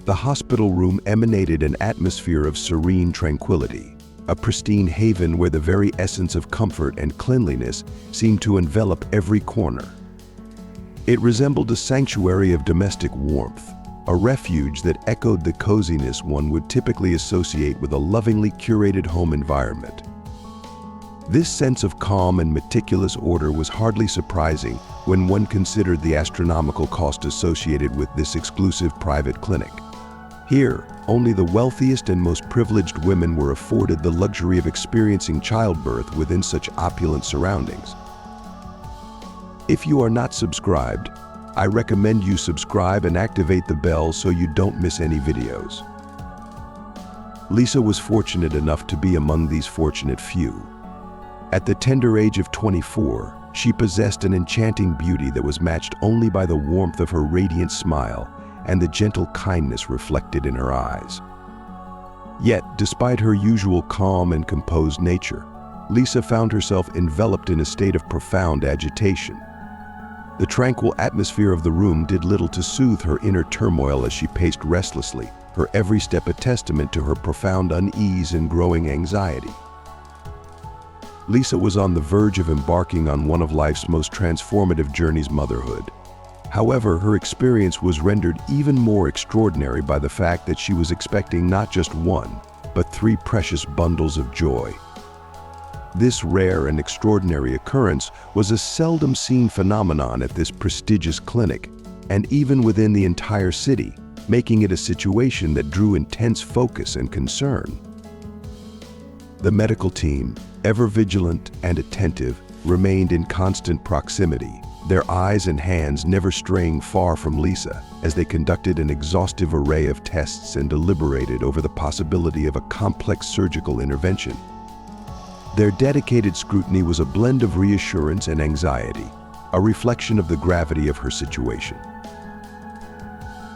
The hospital room emanated an atmosphere of serene tranquility, a pristine haven where the very essence of comfort and cleanliness seemed to envelop every corner. It resembled a sanctuary of domestic warmth, a refuge that echoed the coziness one would typically associate with a lovingly curated home environment. This sense of calm and meticulous order was hardly surprising when one considered the astronomical cost associated with this exclusive private clinic. Here, only the wealthiest and most privileged women were afforded the luxury of experiencing childbirth within such opulent surroundings. If you are not subscribed, I recommend you subscribe and activate the bell so you don't miss any videos. Lisa was fortunate enough to be among these fortunate few. At the tender age of 24, she possessed an enchanting beauty that was matched only by the warmth of her radiant smile and the gentle kindness reflected in her eyes. Yet, despite her usual calm and composed nature, Lisa found herself enveloped in a state of profound agitation. The tranquil atmosphere of the room did little to soothe her inner turmoil as she paced restlessly, her every step a testament to her profound unease and growing anxiety. Lisa was on the verge of embarking on one of life's most transformative journeys, motherhood. However, her experience was rendered even more extraordinary by the fact that she was expecting not just one, but 3 precious bundles of joy. This rare and extraordinary occurrence was a seldom seen phenomenon at this prestigious clinic, and even within the entire city, making it a situation that drew intense focus and concern. The medical team, ever vigilant and attentive, remained in constant proximity, their eyes and hands never straying far from Lisa as they conducted an exhaustive array of tests and deliberated over the possibility of a complex surgical intervention. Their dedicated scrutiny was a blend of reassurance and anxiety, a reflection of the gravity of her situation.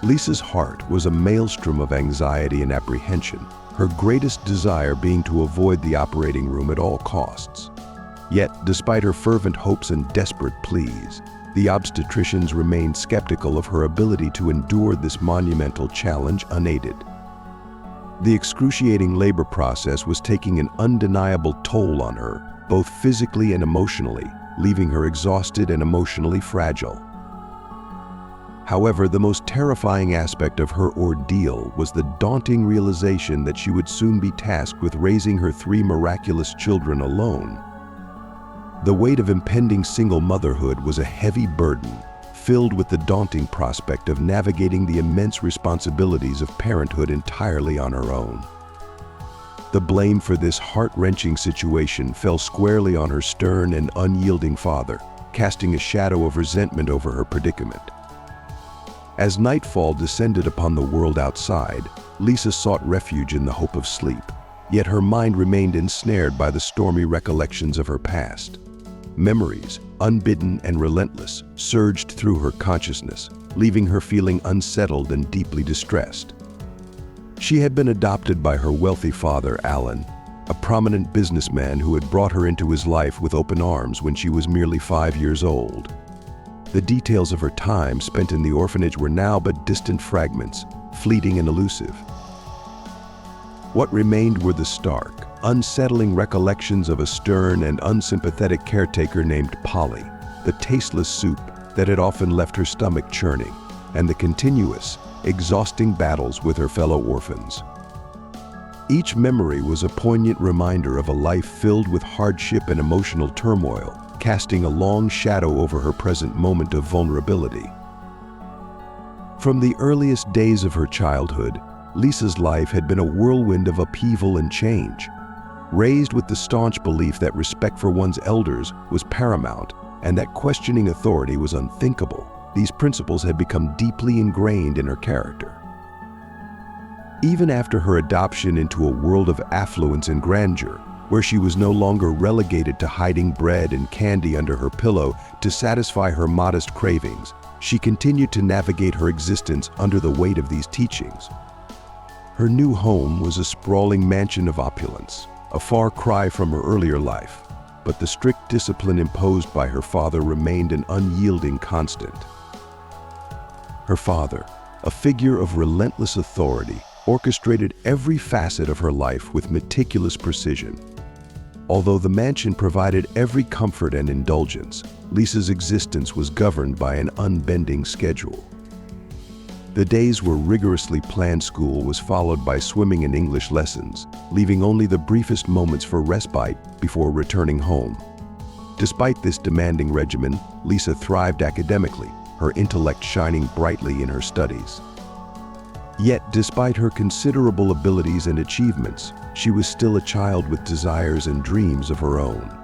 Lisa's heart was a maelstrom of anxiety and apprehension, her greatest desire being to avoid the operating room at all costs. Yet, despite her fervent hopes and desperate pleas, the obstetricians remained skeptical of her ability to endure this monumental challenge unaided. The excruciating labor process was taking an undeniable toll on her, both physically and emotionally, leaving her exhausted and emotionally fragile. However, the most terrifying aspect of her ordeal was the daunting realization that she would soon be tasked with raising her 3 miraculous children alone. The weight of impending single motherhood was a heavy burden, filled with the daunting prospect of navigating the immense responsibilities of parenthood entirely on her own. The blame for this heart-wrenching situation fell squarely on her stern and unyielding father, casting a shadow of resentment over her predicament. As nightfall descended upon the world outside, Lisa sought refuge in the hope of sleep, yet her mind remained ensnared by the stormy recollections of her past. Memories, unbidden and relentless, surged through her consciousness, leaving her feeling unsettled and deeply distressed. She had been adopted by her wealthy father, Alan, a prominent businessman who had brought her into his life with open arms when she was merely 5 years old. The details of her time spent in the orphanage were now but distant fragments, fleeting and elusive. What remained were the stark, unsettling recollections of a stern and unsympathetic caretaker named Polly, the tasteless soup that had often left her stomach churning, and the continuous, exhausting battles with her fellow orphans. Each memory was a poignant reminder of a life filled with hardship and emotional turmoil, casting a long shadow over her present moment of vulnerability. From the earliest days of her childhood, Lisa's life had been a whirlwind of upheaval and change. Raised with the staunch belief that respect for one's elders was paramount and that questioning authority was unthinkable, these principles had become deeply ingrained in her character. Even after her adoption into a world of affluence and grandeur, where she was no longer relegated to hiding bread and candy under her pillow to satisfy her modest cravings, she continued to navigate her existence under the weight of these teachings. Her new home was a sprawling mansion of opulence, a far cry from her earlier life, but the strict discipline imposed by her father remained an unyielding constant. Her father, a figure of relentless authority, orchestrated every facet of her life with meticulous precision. Although the mansion provided every comfort and indulgence, Lisa's existence was governed by an unbending schedule. The days where rigorously planned school was followed by swimming and English lessons, leaving only the briefest moments for respite before returning home. Despite this demanding regimen, Lisa thrived academically, her intellect shining brightly in her studies. Yet, despite her considerable abilities and achievements, she was still a child with desires and dreams of her own.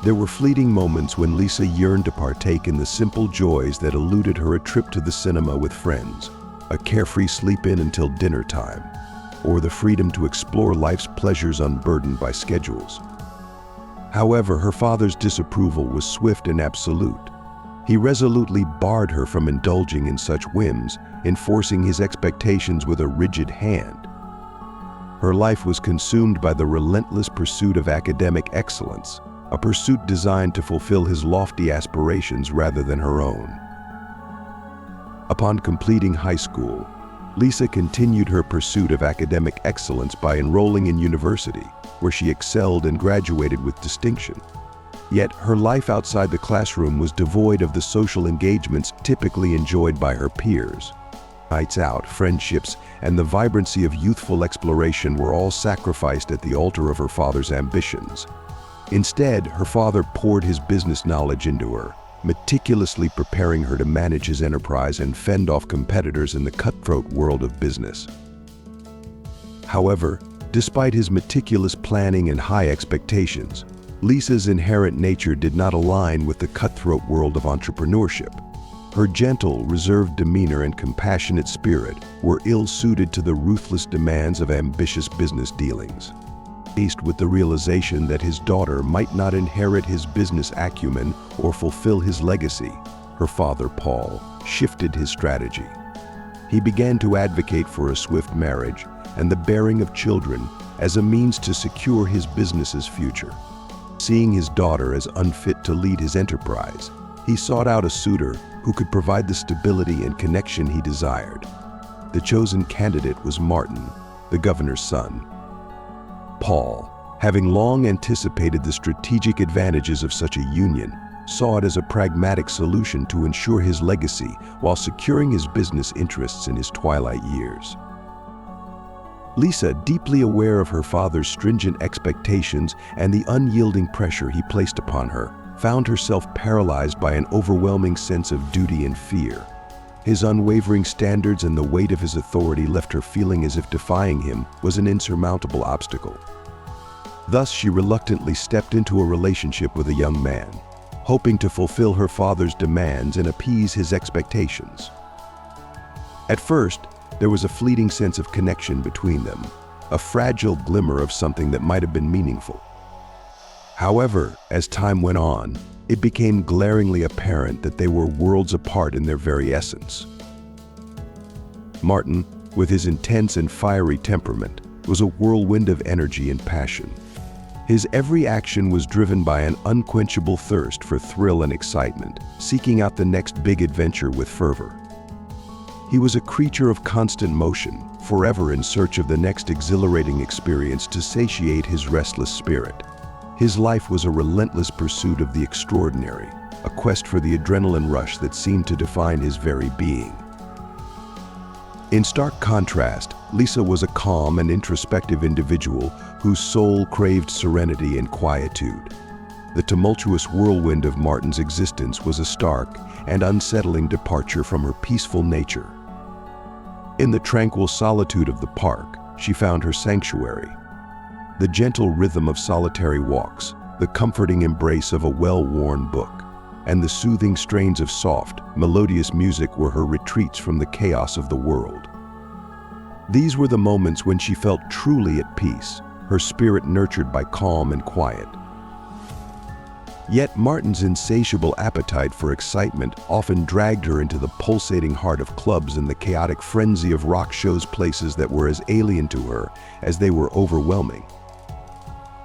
There were fleeting moments when Lisa yearned to partake in the simple joys that eluded her: a trip to the cinema with friends, a carefree sleep-in until dinner time, or the freedom to explore life's pleasures unburdened by schedules. However, her father's disapproval was swift and absolute. He resolutely barred her from indulging in such whims, enforcing his expectations with a rigid hand. Her life was consumed by the relentless pursuit of academic excellence, a pursuit designed to fulfill his lofty aspirations rather than her own. Upon completing high school, Lisa continued her pursuit of academic excellence by enrolling in university, where she excelled and graduated with distinction. Yet her life outside the classroom was devoid of the social engagements typically enjoyed by her peers. Nights out, friendships, and the vibrancy of youthful exploration were all sacrificed at the altar of her father's ambitions. Instead, her father poured his business knowledge into her, meticulously preparing her to manage his enterprise and fend off competitors in the cutthroat world of business. However, despite his meticulous planning and high expectations, Lisa's inherent nature did not align with the cutthroat world of entrepreneurship. Her gentle, reserved demeanor and compassionate spirit were ill-suited to the ruthless demands of ambitious business dealings. Faced with the realization that his daughter might not inherit his business acumen or fulfill his legacy, her father, Paul, shifted his strategy. He began to advocate for a swift marriage and the bearing of children as a means to secure his business's future. Seeing his daughter as unfit to lead his enterprise, he sought out a suitor who could provide the stability and connection he desired. The chosen candidate was Martin, the governor's son. Paul, having long anticipated the strategic advantages of such a union, saw it as a pragmatic solution to ensure his legacy while securing his business interests in his twilight years. Lisa, deeply aware of her father's stringent expectations and the unyielding pressure he placed upon her, found herself paralyzed by an overwhelming sense of duty and fear. His unwavering standards and the weight of his authority left her feeling as if defying him was an insurmountable obstacle. Thus, she reluctantly stepped into a relationship with a young man, hoping to fulfill her father's demands and appease his expectations. At first, there was a fleeting sense of connection between them, a fragile glimmer of something that might have been meaningful. However, as time went on, it became glaringly apparent that they were worlds apart in their very essence. Martin, with his intense and fiery temperament, was a whirlwind of energy and passion. His every action was driven by an unquenchable thirst for thrill and excitement, seeking out the next big adventure with fervor. He was a creature of constant motion, forever in search of the next exhilarating experience to satiate his restless spirit. His life was a relentless pursuit of the extraordinary, a quest for the adrenaline rush that seemed to define his very being. In stark contrast, Lisa was a calm and introspective individual whose soul craved serenity and quietude. The tumultuous whirlwind of Martin's existence was a stark and unsettling departure from her peaceful nature. In the tranquil solitude of the park, she found her sanctuary. The gentle rhythm of solitary walks, the comforting embrace of a well-worn book, and the soothing strains of soft, melodious music were her retreats from the chaos of the world. These were the moments when she felt truly at peace, her spirit nurtured by calm and quiet. Yet Martin's insatiable appetite for excitement often dragged her into the pulsating heart of clubs and the chaotic frenzy of rock shows, places that were as alien to her as they were overwhelming.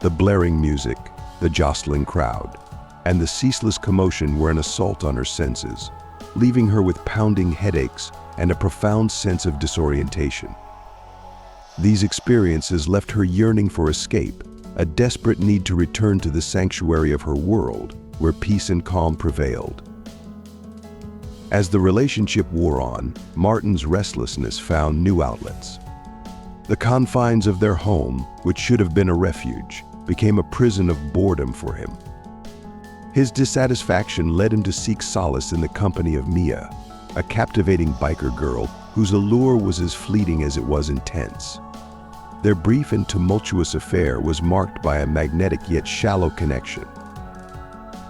The blaring music, the jostling crowd, and the ceaseless commotion were an assault on her senses, leaving her with pounding headaches and a profound sense of disorientation. These experiences left her yearning for escape, a desperate need to return to the sanctuary of her world, where peace and calm prevailed. As the relationship wore on, Martin's restlessness found new outlets. The confines of their home, which should have been a refuge, became a prison of boredom for him. His dissatisfaction led him to seek solace in the company of Mia, a captivating biker girl whose allure was as fleeting as it was intense. Their brief and tumultuous affair was marked by a magnetic yet shallow connection.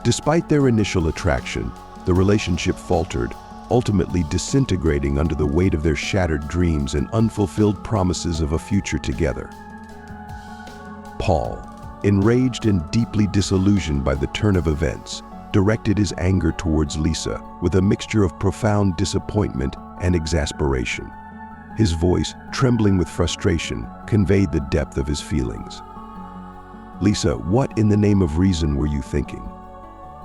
Despite their initial attraction, the relationship faltered, ultimately disintegrating under the weight of their shattered dreams and unfulfilled promises of a future together. Paul, enraged and deeply disillusioned by the turn of events, directed his anger towards Lisa with a mixture of profound disappointment and exasperation. His voice, trembling with frustration, conveyed the depth of his feelings. "Lisa, what in the name of reason were you thinking?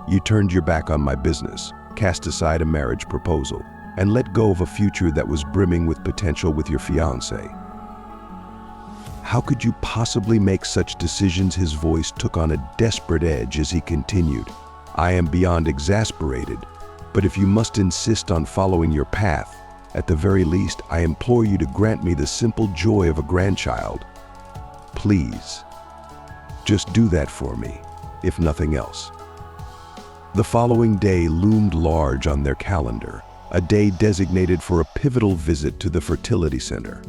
You turned your back on my business, cast aside a marriage proposal, and let go of a future that was brimming with potential with your fiancé. How could you possibly make such decisions?" His voice took on a desperate edge as he continued. "I am beyond exasperated, but if you must insist on following your path, at the very least, I implore you to grant me the simple joy of a grandchild. Please, just do that for me, if nothing else." The following day loomed large on their calendar, a day designated for a pivotal visit to the fertility center.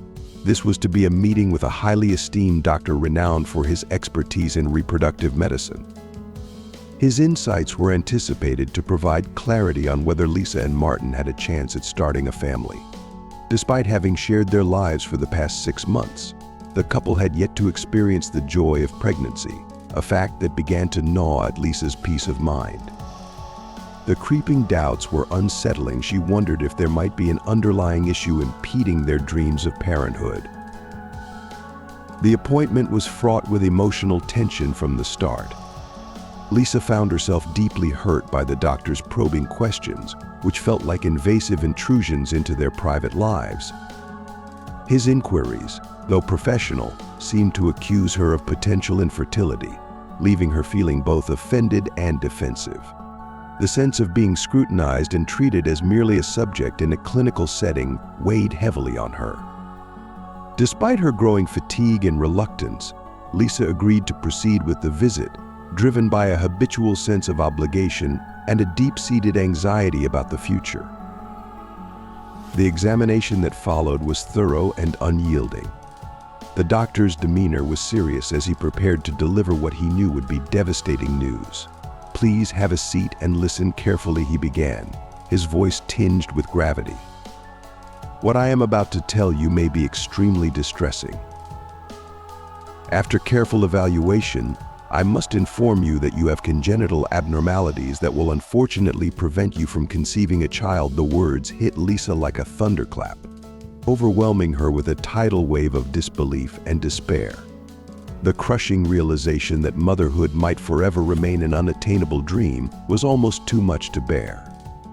This was to be a meeting with a highly esteemed doctor renowned for his expertise in reproductive medicine. His insights were anticipated to provide clarity on whether Lisa and Martin had a chance at starting a family. Despite having shared their lives for the past 6 months, the couple had yet to experience the joy of pregnancy, a fact that began to gnaw at Lisa's peace of mind. The creeping doubts were unsettling. She wondered if there might be an underlying issue impeding their dreams of parenthood. The appointment was fraught with emotional tension from the start. Lisa found herself deeply hurt by the doctor's probing questions, which felt like invasive intrusions into their private lives. His inquiries, though professional, seemed to accuse her of potential infertility, leaving her feeling both offended and defensive. The sense of being scrutinized and treated as merely a subject in a clinical setting weighed heavily on her. Despite her growing fatigue and reluctance, Lisa agreed to proceed with the visit, driven by a habitual sense of obligation and a deep-seated anxiety about the future. The examination that followed was thorough and unyielding. The doctor's demeanor was serious as he prepared to deliver what he knew would be devastating news. "Please have a seat and listen carefully," he began, his voice tinged with gravity. "What I am about to tell you may be extremely distressing. After careful evaluation, I must inform you that you have congenital abnormalities that will unfortunately prevent you from conceiving a child." The words hit Lisa like a thunderclap, overwhelming her with a tidal wave of disbelief and despair. The crushing realization that motherhood might forever remain an unattainable dream was almost too much to bear.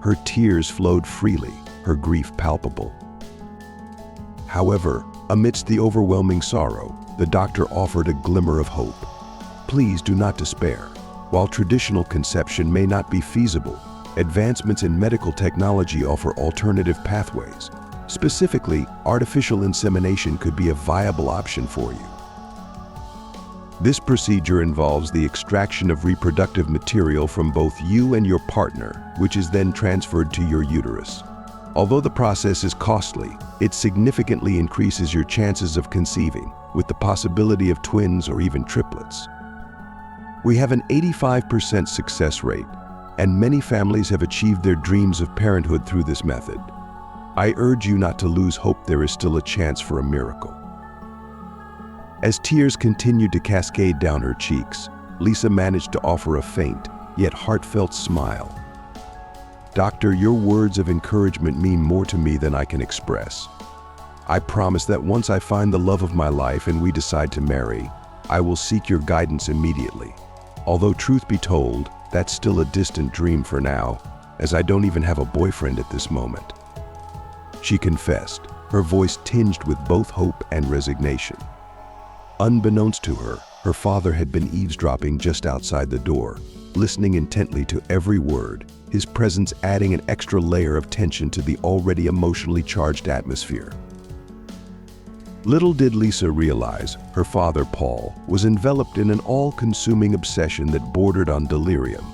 Her tears flowed freely, her grief palpable. However, amidst the overwhelming sorrow, the doctor offered a glimmer of hope. "Please do not despair. While traditional conception may not be feasible, advancements in medical technology offer alternative pathways. Specifically, artificial insemination could be a viable option for you. This procedure involves the extraction of reproductive material from both you and your partner, which is then transferred to your uterus. Although the process is costly, it significantly increases your chances of conceiving, with the possibility of twins or even triplets. We have an 85% success rate, and many families have achieved their dreams of parenthood through this method. I urge you not to lose hope. There is still a chance for a miracle." As tears continued to cascade down her cheeks, Lisa managed to offer a faint, yet heartfelt smile. "Doctor, your words of encouragement mean more to me than I can express. I promise that once I find the love of my life and we decide to marry, I will seek your guidance immediately. Although truth be told, that's still a distant dream for now, as I don't even have a boyfriend at this moment." she confessed, her voice tinged with both hope and resignation. Unbeknownst to her, her father had been eavesdropping just outside the door, listening intently to every word, his presence adding an extra layer of tension to the already emotionally charged atmosphere. Little did Lisa realize her father, Paul, was enveloped in an all-consuming obsession that bordered on delirium.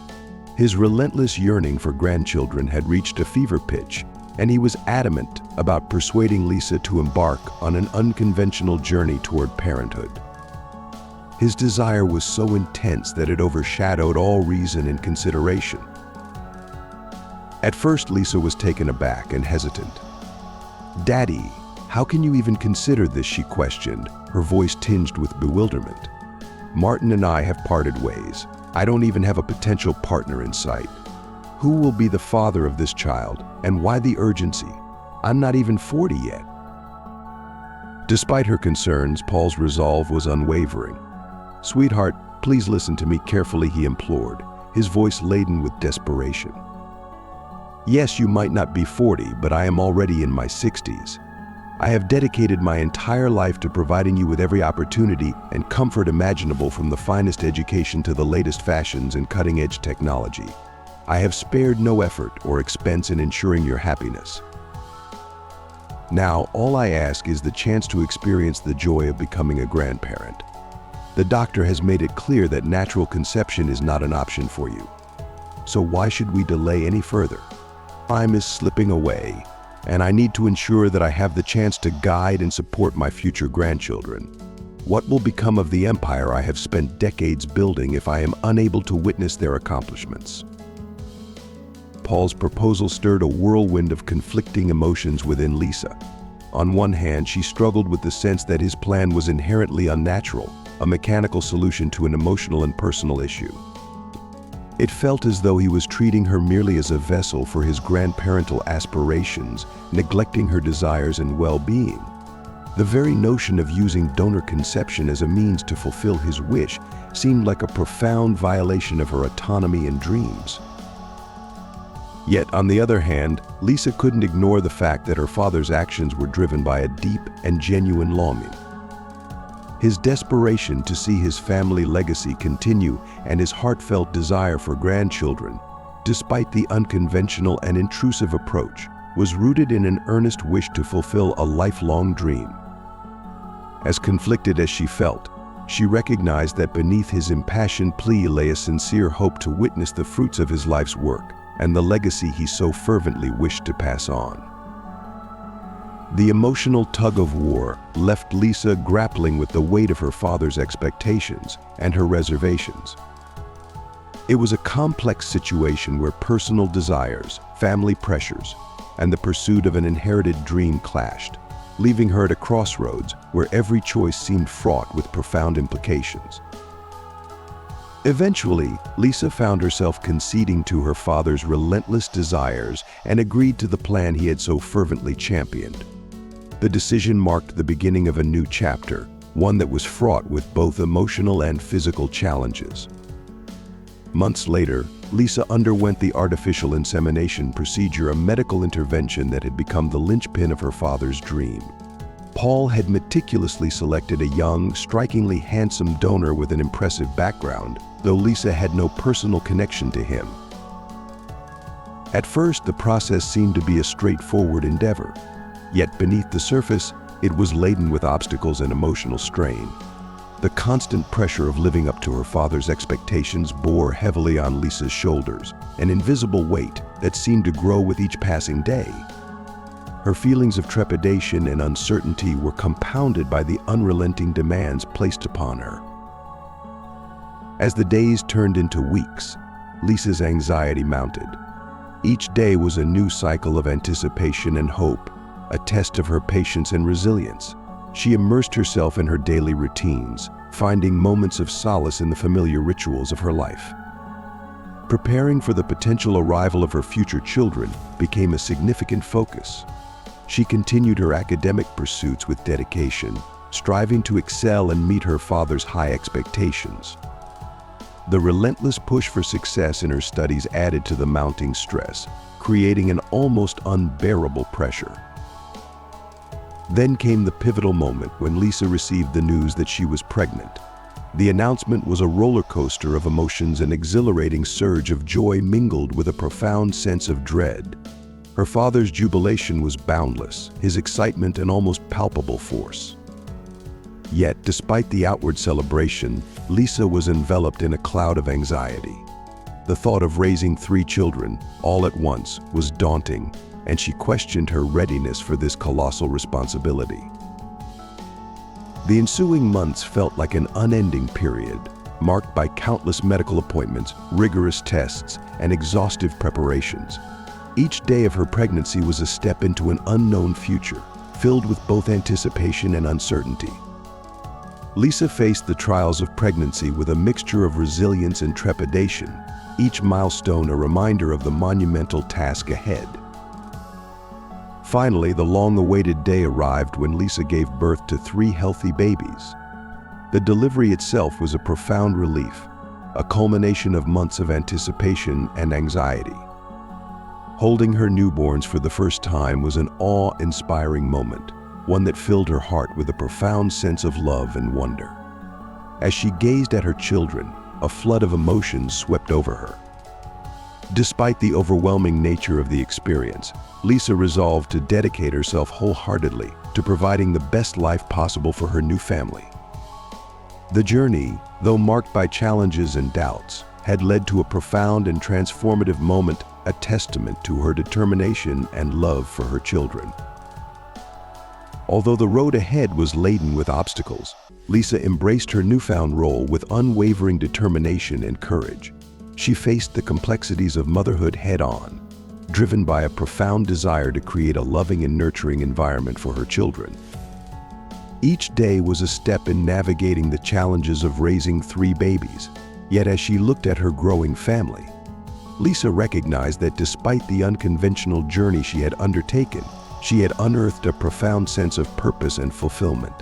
His relentless yearning for grandchildren had reached a fever pitch, and he was adamant about persuading Lisa to embark on an unconventional journey toward parenthood. His desire was so intense that it overshadowed all reason and consideration. At first, Lisa was taken aback and hesitant. "Daddy, how can you even consider this?" she questioned, her voice tinged with bewilderment. "Martin and I have parted ways. I don't even have a potential partner in sight. Who will be the father of this child, and why the urgency? I'm not even 40 yet." Despite her concerns, Paul's resolve was unwavering. "Sweetheart, please listen to me carefully," he implored, his voice laden with desperation. "Yes, you might not be 40, but I am already in my 60s. I have dedicated my entire life to providing you with every opportunity and comfort imaginable, from the finest education to the latest fashions and cutting-edge technology. I have spared no effort or expense in ensuring your happiness. Now, all I ask is the chance to experience the joy of becoming a grandparent. The doctor has made it clear that natural conception is not an option for you. So why should we delay any further? Time is slipping away, and I need to ensure that I have the chance to guide and support my future grandchildren. What will become of the empire I have spent decades building if I am unable to witness their accomplishments?" Paul's proposal stirred a whirlwind of conflicting emotions within Lisa. On one hand, she struggled with the sense that his plan was inherently unnatural, a mechanical solution to an emotional and personal issue. It felt as though he was treating her merely as a vessel for his grandparental aspirations, neglecting her desires and well-being. The very notion of using donor conception as a means to fulfill his wish seemed like a profound violation of her autonomy and dreams. Yet, on the other hand, Lisa couldn't ignore the fact that her father's actions were driven by a deep and genuine longing. His desperation to see his family legacy continue and his heartfelt desire for grandchildren, despite the unconventional and intrusive approach, was rooted in an earnest wish to fulfill a lifelong dream. As conflicted as she felt, she recognized that beneath his impassioned plea lay a sincere hope to witness the fruits of his life's work and the legacy he so fervently wished to pass on. The emotional tug-of-war left Lisa grappling with the weight of her father's expectations and her reservations. It was a complex situation where personal desires, family pressures, and the pursuit of an inherited dream clashed, leaving her at a crossroads where every choice seemed fraught with profound implications. Eventually, Lisa found herself conceding to her father's relentless desires and agreed to the plan he had so fervently championed. The decision marked the beginning of a new chapter, one that was fraught with both emotional and physical challenges. Months later, Lisa underwent the artificial insemination procedure, a medical intervention that had become the linchpin of her father's dream. Paul had meticulously selected a young, strikingly handsome donor with an impressive background, though Lisa had no personal connection to him. At first, the process seemed to be a straightforward endeavor. Yet beneath the surface, it was laden with obstacles and emotional strain. The constant pressure of living up to her father's expectations bore heavily on Lisa's shoulders, an invisible weight that seemed to grow with each passing day. Her feelings of trepidation and uncertainty were compounded by the unrelenting demands placed upon her. As the days turned into weeks, Lisa's anxiety mounted. Each day was a new cycle of anticipation and hope, a test of her patience and resilience. She immersed herself in her daily routines, finding moments of solace in the familiar rituals of her life. Preparing for the potential arrival of her future children became a significant focus. She continued her academic pursuits with dedication, striving to excel and meet her father's high expectations. The relentless push for success in her studies added to the mounting stress, creating an almost unbearable pressure. Then came the pivotal moment when Lisa received the news that she was pregnant. The announcement was a roller coaster of emotions, an exhilarating surge of joy mingled with a profound sense of dread. Her father's jubilation was boundless, his excitement an almost palpable force. Yet, despite the outward celebration, Lisa was enveloped in a cloud of anxiety. The thought of raising 3 children, all at once, was daunting, and she questioned her readiness for this colossal responsibility. The ensuing months felt like an unending period, marked by countless medical appointments, rigorous tests, and exhaustive preparations. Each day of her pregnancy was a step into an unknown future, filled with both anticipation and uncertainty. Lisa faced the trials of pregnancy with a mixture of resilience and trepidation, each milestone a reminder of the monumental task ahead. Finally, the long-awaited day arrived when Lisa gave birth to 3 healthy babies. The delivery itself was a profound relief, a culmination of months of anticipation and anxiety. Holding her newborns for the first time was an awe-inspiring moment, one that filled her heart with a profound sense of love and wonder. As she gazed at her children, a flood of emotions swept over her. Despite the overwhelming nature of the experience, Lisa resolved to dedicate herself wholeheartedly to providing the best life possible for her new family. The journey, though marked by challenges and doubts, had led to a profound and transformative moment, a testament to her determination and love for her children. Although the road ahead was laden with obstacles, Lisa embraced her newfound role with unwavering determination and courage. She faced the complexities of motherhood head-on, driven by a profound desire to create a loving and nurturing environment for her children. Each day was a step in navigating the challenges of raising 3 babies, yet as she looked at her growing family, Lisa recognized that despite the unconventional journey she had undertaken, she had unearthed a profound sense of purpose and fulfillment.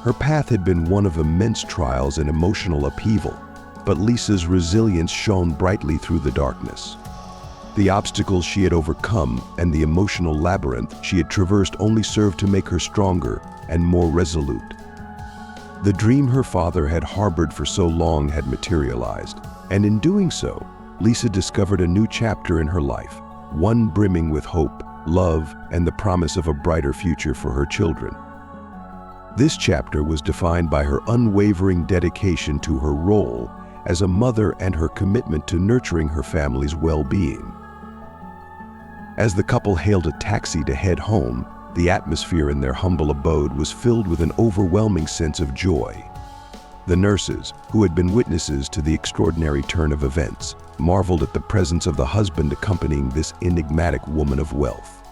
Her path had been one of immense trials and emotional upheaval, but Lisa's resilience shone brightly through the darkness. The obstacles she had overcome and the emotional labyrinth she had traversed only served to make her stronger and more resolute. The dream her father had harbored for so long had materialized, and in doing so, Lisa discovered a new chapter in her life, one brimming with hope, love, and the promise of a brighter future for her children. This chapter was defined by her unwavering dedication to her role as a mother and her commitment to nurturing her family's well-being. As the couple hailed a taxi to head home, the atmosphere in their humble abode was filled with an overwhelming sense of joy. The nurses, who had been witnesses to the extraordinary turn of events, marveled at the presence of the husband accompanying this enigmatic woman of wealth.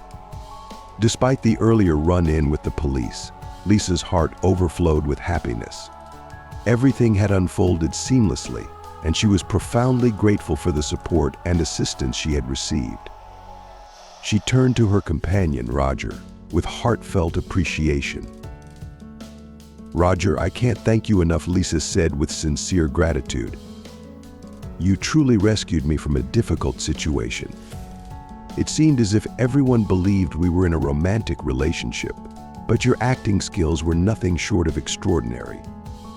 Despite the earlier run-in with the police, Lisa's heart overflowed with happiness. Everything had unfolded seamlessly, and she was profoundly grateful for the support and assistance she had received. She turned to her companion, Roger, with heartfelt appreciation. "Roger, I can't thank you enough," Lisa said with sincere gratitude. "You truly rescued me from a difficult situation. It seemed as if everyone believed we were in a romantic relationship, but your acting skills were nothing short of extraordinary.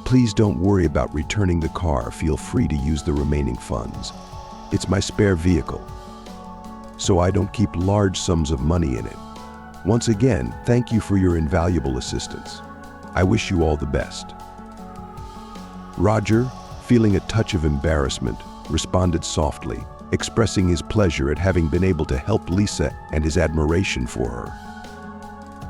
Please don't worry about returning the car. Feel free to use the remaining funds. It's my spare vehicle, so I don't keep large sums of money in it. Once again, thank you for your invaluable assistance. I wish you all the best." Roger, feeling a touch of embarrassment, responded softly, expressing his pleasure at having been able to help Lisa and his admiration for her.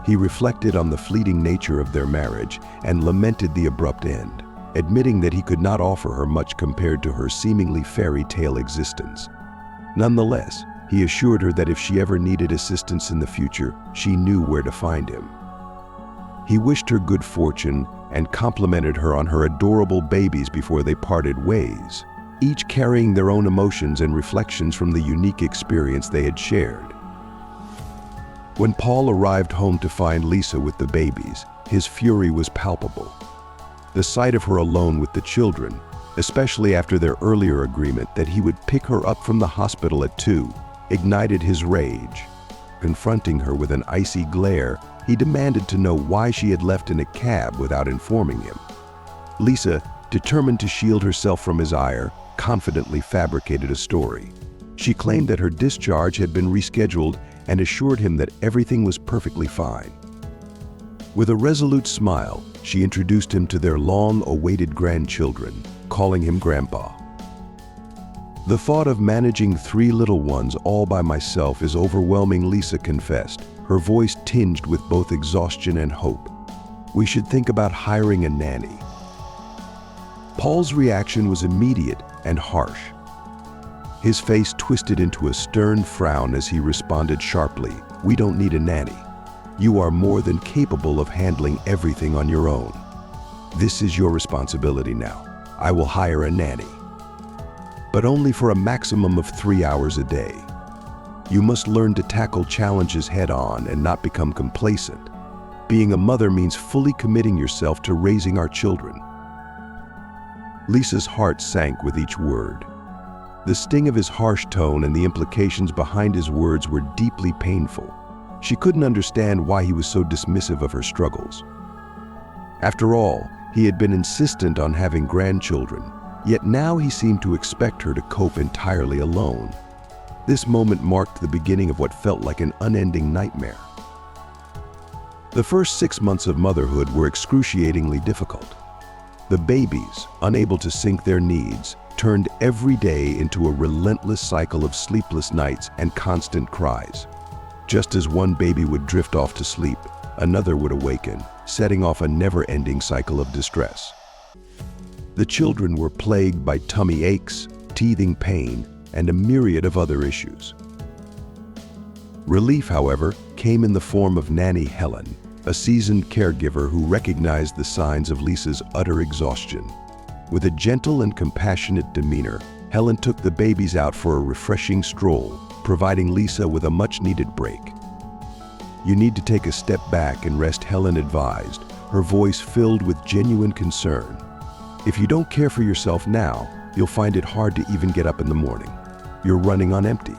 He reflected on the fleeting nature of their marriage and lamented the abrupt end, admitting that he could not offer her much compared to her seemingly fairy tale existence. Nonetheless, he assured her that if she ever needed assistance in the future, she knew where to find him. He wished her good fortune and complimented her on her adorable babies before they parted ways, each carrying their own emotions and reflections from the unique experience they had shared. When Paul arrived home to find Lisa with the babies, his fury was palpable. The sight of her alone with the children, especially after their earlier agreement that he would pick her up from the hospital at 2, ignited his rage. Confronting her with an icy glare, He demanded to know why she had left in a cab without informing him. Lisa, determined to shield herself from his ire, confidently fabricated a story. She claimed that her discharge had been rescheduled and assured him that everything was perfectly fine. With a resolute smile, she introduced him to their long-awaited grandchildren, calling him Grandpa. "The thought of managing 3 little ones all by myself is overwhelming," Lisa confessed, her voice tinged with both exhaustion and hope. "We should think about hiring a nanny." Paul's reaction was immediate and harsh. His face twisted into a stern frown as he responded sharply, "We don't need a nanny. You are more than capable of handling everything on your own. This is your responsibility now. I will hire a nanny, but only for a maximum of 3 hours a day. You must learn to tackle challenges head-on and not become complacent. Being a mother means fully committing yourself to raising our children." Lisa's heart sank with each word. The sting of his harsh tone and the implications behind his words were deeply painful. She couldn't understand why he was so dismissive of her struggles. After all, he had been insistent on having grandchildren, yet now he seemed to expect her to cope entirely alone. This moment marked the beginning of what felt like an unending nightmare. The first 6 months of motherhood were excruciatingly difficult. The babies, unable to sync their needs, turned every day into a relentless cycle of sleepless nights and constant cries. Just as one baby would drift off to sleep, another would awaken, setting off a never-ending cycle of distress. The children were plagued by tummy aches, teething pain, and a myriad of other issues. Relief, however, came in the form of Nanny Helen, a seasoned caregiver who recognized the signs of Lisa's utter exhaustion. With a gentle and compassionate demeanor, Helen took the babies out for a refreshing stroll, providing Lisa with a much-needed break. "You need to take a step back and rest," Helen advised, her voice filled with genuine concern. "If you don't care for yourself now, you'll find it hard to even get up in the morning. You're running on empty."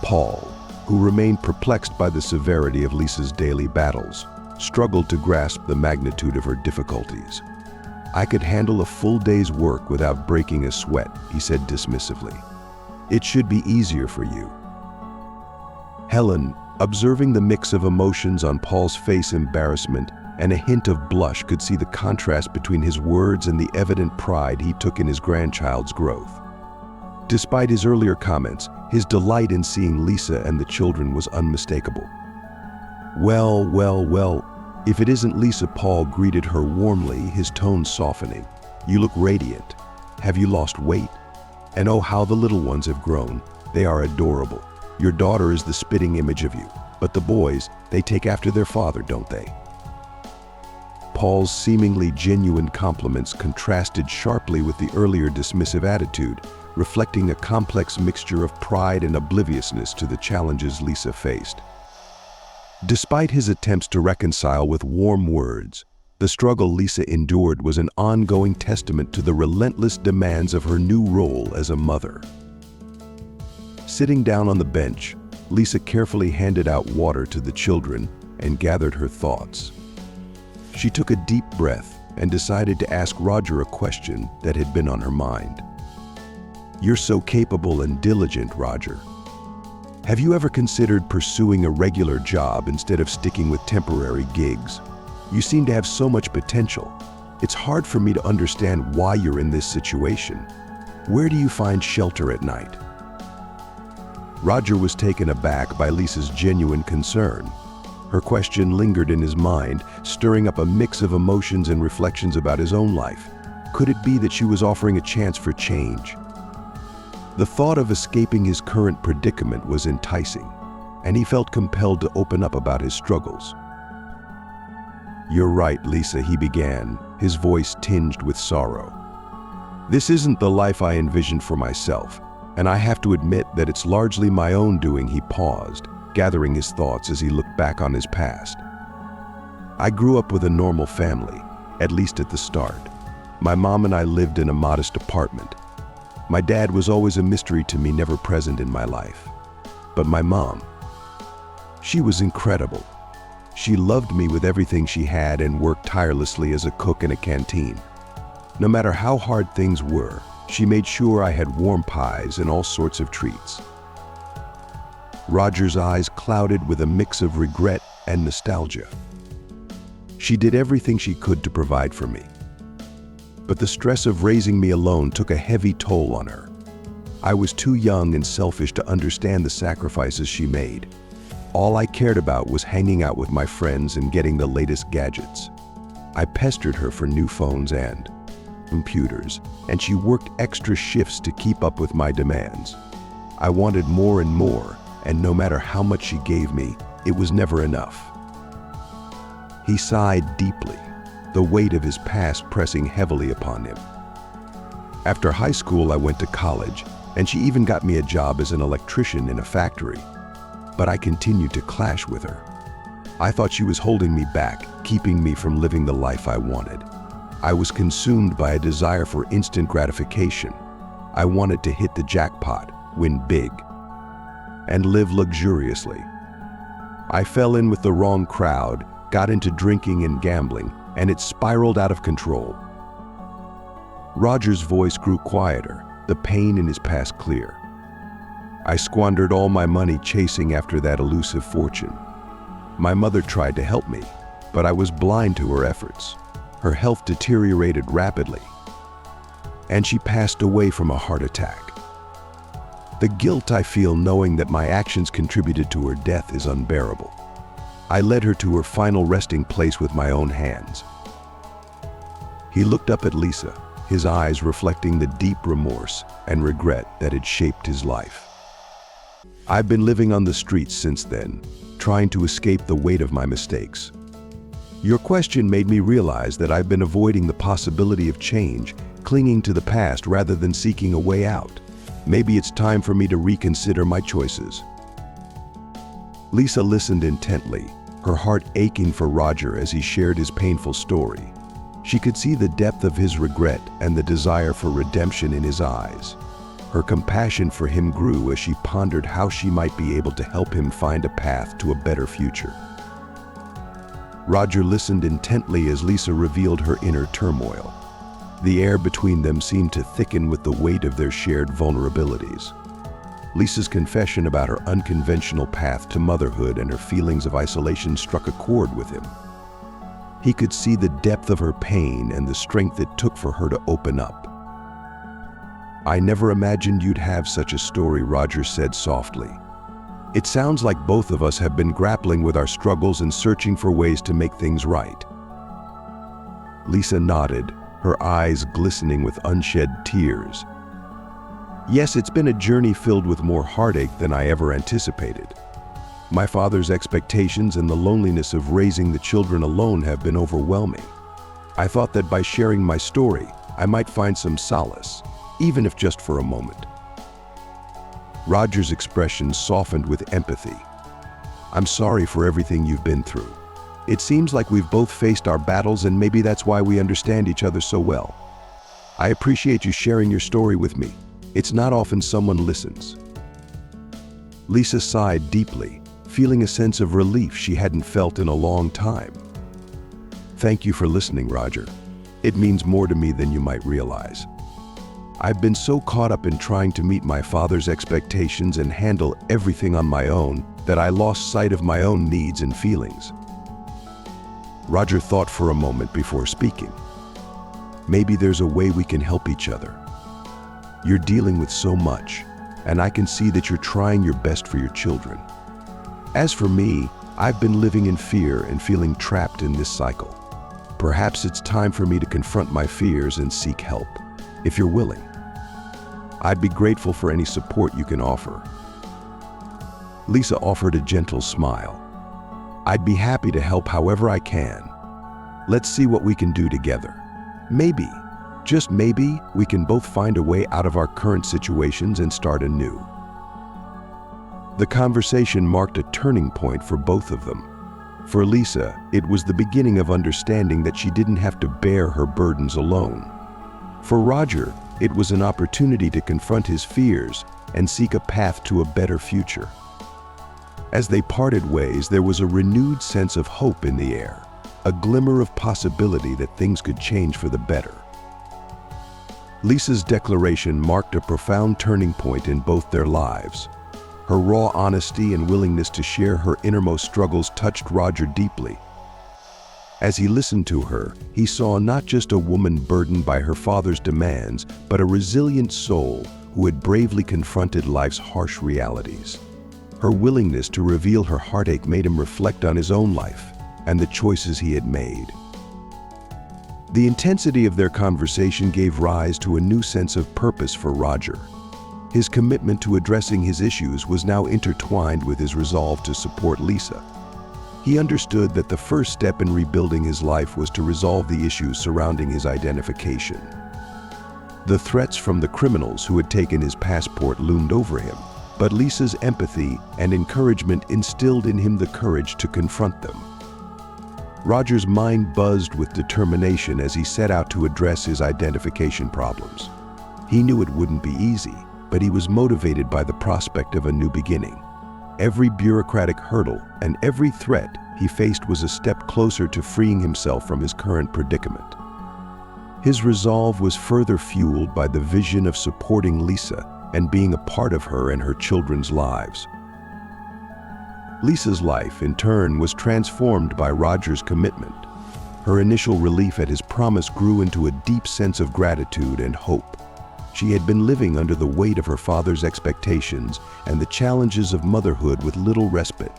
Paul, who remained perplexed by the severity of Lisa's daily battles, struggled to grasp the magnitude of her difficulties. "I could handle a full day's work without breaking a sweat," he said dismissively. "It should be easier for you." Helen, observing the mix of emotions on Paul's face, embarrassment and a hint of blush, could see the contrast between his words and the evident pride he took in his grandchild's growth. Despite his earlier comments, his delight in seeing Lisa and the children was unmistakable. Well, if it isn't Lisa," Paul greeted her warmly, his tone softening. "You look radiant. Have you lost weight? And oh, how the little ones have grown. They are adorable. Your daughter is the spitting image of you, but the boys, they take after their father, don't they?" Paul's seemingly genuine compliments contrasted sharply with the earlier dismissive attitude, reflecting a complex mixture of pride and obliviousness to the challenges Lisa faced. Despite his attempts to reconcile with warm words, the struggle Lisa endured was an ongoing testament to the relentless demands of her new role as a mother. Sitting down on the bench, Lisa carefully handed out water to the children and gathered her thoughts. She took a deep breath and decided to ask Roger a question that had been on her mind. "You're so capable and diligent, Roger. Have you ever considered pursuing a regular job instead of sticking with temporary gigs? You seem to have so much potential. It's hard for me to understand why you're in this situation. Where do you find shelter at night?" Roger was taken aback by Lisa's genuine concern. Her question lingered in his mind, stirring up a mix of emotions and reflections about his own life. Could it be that she was offering a chance for change? The thought of escaping his current predicament was enticing, and he felt compelled to open up about his struggles. "You're right, Lisa," he began, his voice tinged with sorrow. "This isn't the life I envisioned for myself, and I have to admit that it's largely my own doing." He paused, gathering his thoughts as he looked back on his past. "I grew up with a normal family, at least at the start. My mom and I lived in a modest apartment. My dad was always a mystery to me, never present in my life. But my mom, she was incredible. She loved me with everything she had and worked tirelessly as a cook in a canteen. No matter how hard things were, she made sure I had warm pies and all sorts of treats. Roger's eyes clouded with a mix of regret and nostalgia. She did everything she could to provide for me. But the stress of raising me alone took a heavy toll on her. I was too young and selfish to understand the sacrifices she made. All I cared about was hanging out with my friends and getting the latest gadgets. I pestered her for new phones and computers, and she worked extra shifts to keep up with my demands. I wanted more and more, and no matter how much she gave me, it was never enough. He sighed deeply, the weight of his past pressing heavily upon him. After high school, I went to college, and she even got me a job as an electrician in a factory. But I continued to clash with her. I thought she was holding me back, keeping me from living the life I wanted. I was consumed by a desire for instant gratification. I wanted to hit the jackpot, win big, and live luxuriously. I fell in with the wrong crowd, got into drinking and gambling, and it spiraled out of control. Roger's voice grew quieter, the pain in his past clear. I squandered all my money chasing after that elusive fortune. My mother tried to help me, but I was blind to her efforts. Her health deteriorated rapidly, and she passed away from a heart attack. The guilt I feel knowing that my actions contributed to her death is unbearable. I led her to her final resting place with my own hands. He looked up at Lisa, his eyes reflecting the deep remorse and regret that had shaped his life. I've been living on the streets since then, trying to escape the weight of my mistakes. Your question made me realize that I've been avoiding the possibility of change, clinging to the past rather than seeking a way out. Maybe it's time for me to reconsider my choices. Lisa listened intently, her heart aching for Roger as he shared his painful story. She could see the depth of his regret and the desire for redemption in his eyes. Her compassion for him grew as she pondered how she might be able to help him find a path to a better future. Roger listened intently as Lisa revealed her inner turmoil. The air between them seemed to thicken with the weight of their shared vulnerabilities. Lisa's confession about her unconventional path to motherhood and her feelings of isolation struck a chord with him. He could see the depth of her pain and the strength it took for her to open up. "I never imagined you'd have such a story," Roger said softly. "It sounds like both of us have been grappling with our struggles and searching for ways to make things right." Lisa nodded, her eyes glistening with unshed tears. "Yes, it's been a journey filled with more heartache than I ever anticipated. My father's expectations and the loneliness of raising the children alone have been overwhelming. I thought that by sharing my story, I might find some solace, even if just for a moment." Roger's expression softened with empathy. "I'm sorry for everything you've been through. It seems like we've both faced our battles, and maybe that's why we understand each other so well. I appreciate you sharing your story with me. It's not often someone listens." Lisa sighed deeply, feeling a sense of relief she hadn't felt in a long time. "Thank you for listening, Roger. It means more to me than you might realize. I've been so caught up in trying to meet my father's expectations and handle everything on my own that I lost sight of my own needs and feelings." Roger thought for a moment before speaking. "Maybe there's a way we can help each other. You're dealing with so much, and I can see that you're trying your best for your children. As for me, I've been living in fear and feeling trapped in this cycle. Perhaps it's time for me to confront my fears and seek help, if you're willing. I'd be grateful for any support you can offer." Lisa offered a gentle smile. "I'd be happy to help however I can. Let's see what we can do together. Maybe, just maybe, we can both find a way out of our current situations and start anew." The conversation marked a turning point for both of them. For Lisa, it was the beginning of understanding that she didn't have to bear her burdens alone. For Roger, it was an opportunity to confront his fears and seek a path to a better future. As they parted ways, there was a renewed sense of hope in the air, a glimmer of possibility that things could change for the better. Lisa's declaration marked a profound turning point in both their lives. Her raw honesty and willingness to share her innermost struggles touched Roger deeply. As he listened to her, he saw not just a woman burdened by her father's demands, but a resilient soul who had bravely confronted life's harsh realities. Her willingness to reveal her heartache made him reflect on his own life and the choices he had made. The intensity of their conversation gave rise to a new sense of purpose for Roger. His commitment to addressing his issues was now intertwined with his resolve to support Lisa. He understood that the first step in rebuilding his life was to resolve the issues surrounding his identification. The threats from the criminals who had taken his passport loomed over him, but Lisa's empathy and encouragement instilled in him the courage to confront them. Roger's mind buzzed with determination as he set out to address his identification problems. He knew it wouldn't be easy, but he was motivated by the prospect of a new beginning. Every bureaucratic hurdle and every threat he faced was a step closer to freeing himself from his current predicament. His resolve was further fueled by the vision of supporting Lisa and being a part of her and her children's lives. Lisa's life, in turn, was transformed by Roger's commitment. Her initial relief at his promise grew into a deep sense of gratitude and hope. She had been living under the weight of her father's expectations and the challenges of motherhood with little respite.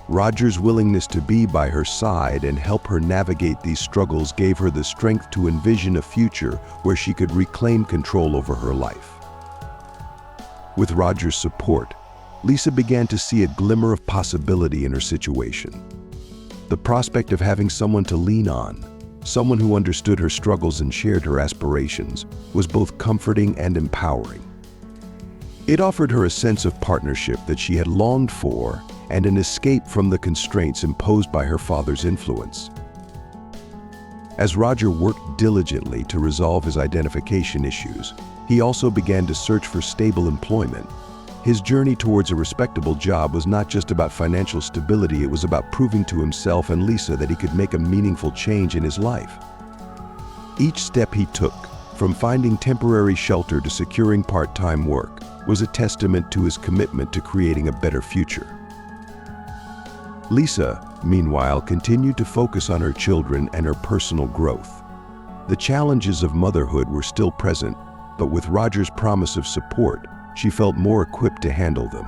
Roger's willingness to be by her side and help her navigate these struggles gave her the strength to envision a future where she could reclaim control over her life. With Roger's support, Lisa began to see a glimmer of possibility in her situation. The prospect of having someone to lean on, someone who understood her struggles and shared her aspirations, was both comforting and empowering. It offered her a sense of partnership that she had longed for and an escape from the constraints imposed by her father's influence. As Roger worked diligently to resolve his identification issues, he also began to search for stable employment. His journey towards a respectable job was not just about financial stability, it was about proving to himself and Lisa that he could make a meaningful change in his life. Each step he took, from finding temporary shelter to securing part-time work, was a testament to his commitment to creating a better future. Lisa, meanwhile, continued to focus on her children and her personal growth. The challenges of motherhood were still present, but with Roger's promise of support, she felt more equipped to handle them.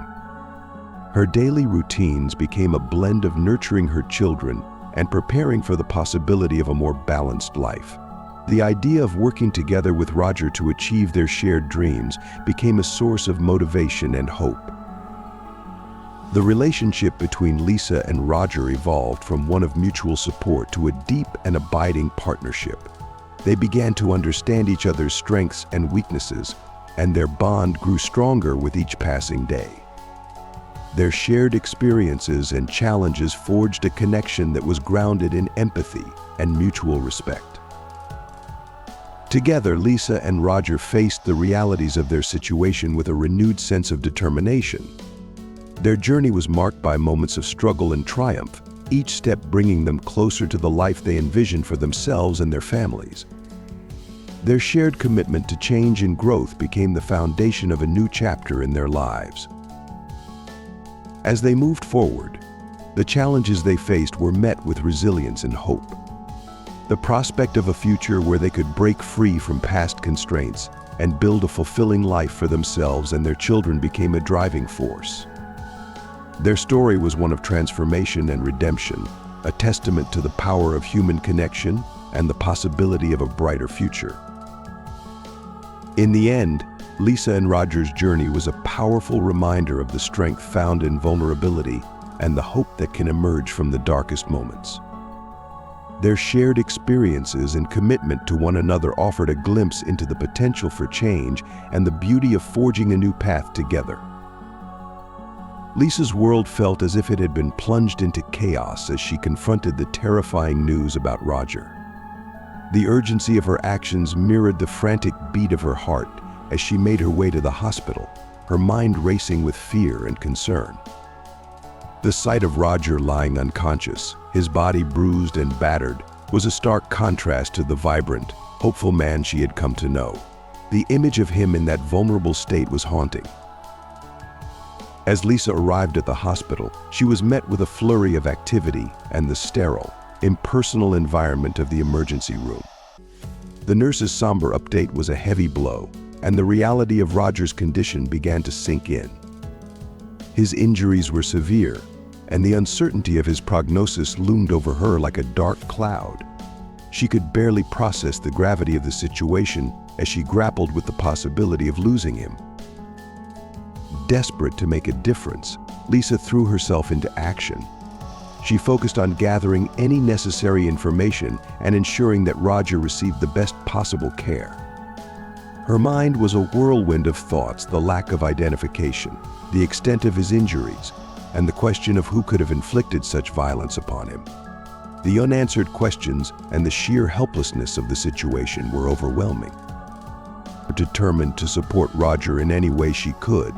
Her daily routines became a blend of nurturing her children and preparing for the possibility of a more balanced life. The idea of working together with Roger to achieve their shared dreams became a source of motivation and hope. The relationship between Lisa and Roger evolved from one of mutual support to a deep and abiding partnership. They began to understand each other's strengths and weaknesses, and their bond grew stronger with each passing day. Their shared experiences and challenges forged a connection that was grounded in empathy and mutual respect. Together, Lisa and Roger faced the realities of their situation with a renewed sense of determination. Their journey was marked by moments of struggle and triumph, each step bringing them closer to the life they envisioned for themselves and their families. Their shared commitment to change and growth became the foundation of a new chapter in their lives. As they moved forward, the challenges they faced were met with resilience and hope. The prospect of a future where they could break free from past constraints and build a fulfilling life for themselves and their children became a driving force. Their story was one of transformation and redemption, a testament to the power of human connection and the possibility of a brighter future. In the end, Lisa and Roger's journey was a powerful reminder of the strength found in vulnerability and the hope that can emerge from the darkest moments. Their shared experiences and commitment to one another offered a glimpse into the potential for change and the beauty of forging a new path together. Lisa's world felt as if it had been plunged into chaos as she confronted the terrifying news about Roger. The urgency of her actions mirrored the frantic beat of her heart as she made her way to the hospital, her mind racing with fear and concern. The sight of Roger lying unconscious, his body bruised and battered, was a stark contrast to the vibrant, hopeful man she had come to know. The image of him in that vulnerable state was haunting. As Lisa arrived at the hospital, she was met with a flurry of activity and the sterile, impersonal environment of the emergency room. The nurse's somber update was a heavy blow, and the reality of Roger's condition began to sink in. His injuries were severe, and the uncertainty of his prognosis loomed over her like a dark cloud. She could barely process the gravity of the situation as she grappled with the possibility of losing him. Desperate to make a difference, Lisa threw herself into action. She focused on gathering any necessary information and ensuring that Roger received the best possible care. Her mind was a whirlwind of thoughts: the lack of identification, the extent of his injuries, and the question of who could have inflicted such violence upon him. The unanswered questions and the sheer helplessness of the situation were overwhelming. Determined to support Roger in any way she could,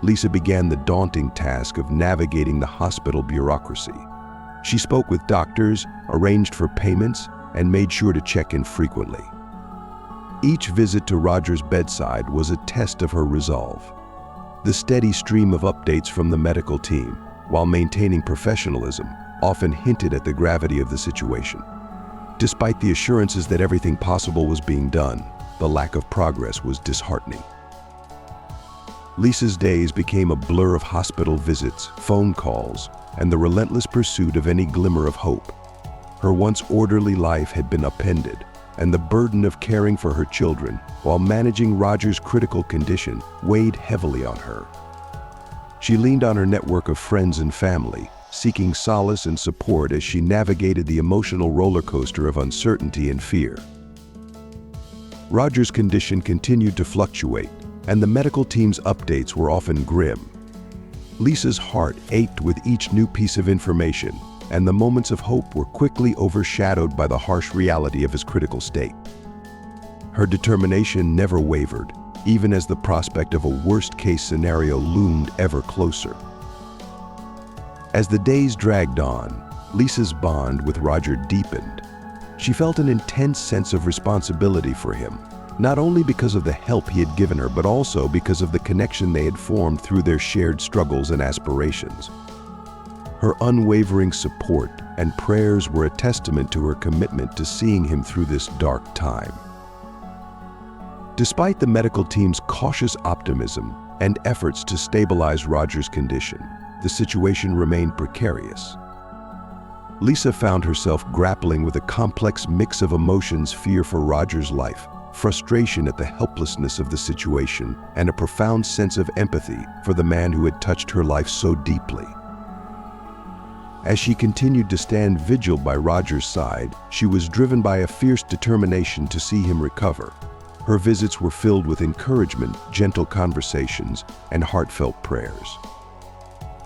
Lisa began the daunting task of navigating the hospital bureaucracy. She spoke with doctors, arranged for payments, and made sure to check in frequently. Each visit to Roger's bedside was a test of her resolve. The steady stream of updates from the medical team, while maintaining professionalism, often hinted at the gravity of the situation. Despite the assurances that everything possible was being done, the lack of progress was disheartening. Lisa's days became a blur of hospital visits, phone calls, and the relentless pursuit of any glimmer of hope. Her once orderly life had been upended, and the burden of caring for her children while managing Roger's critical condition weighed heavily on her. She leaned on her network of friends and family, seeking solace and support as she navigated the emotional roller coaster of uncertainty and fear. Roger's condition continued to fluctuate, and the medical team's updates were often grim. Lisa's heart ached with each new piece of information, and the moments of hope were quickly overshadowed by the harsh reality of his critical state. Her determination never wavered, even as the prospect of a worst-case scenario loomed ever closer. As the days dragged on, Lisa's bond with Roger deepened. She felt an intense sense of responsibility for him, not only because of the help he had given her, but also because of the connection they had formed through their shared struggles and aspirations. Her unwavering support and prayers were a testament to her commitment to seeing him through this dark time. Despite the medical team's cautious optimism and efforts to stabilize Roger's condition, the situation remained precarious. Lisa found herself grappling with a complex mix of emotions: fear for Roger's life, frustration at the helplessness of the situation, and a profound sense of empathy for the man who had touched her life so deeply. As she continued to stand vigil by Roger's side, she was driven by a fierce determination to see him recover. Her visits were filled with encouragement, gentle conversations, and heartfelt prayers.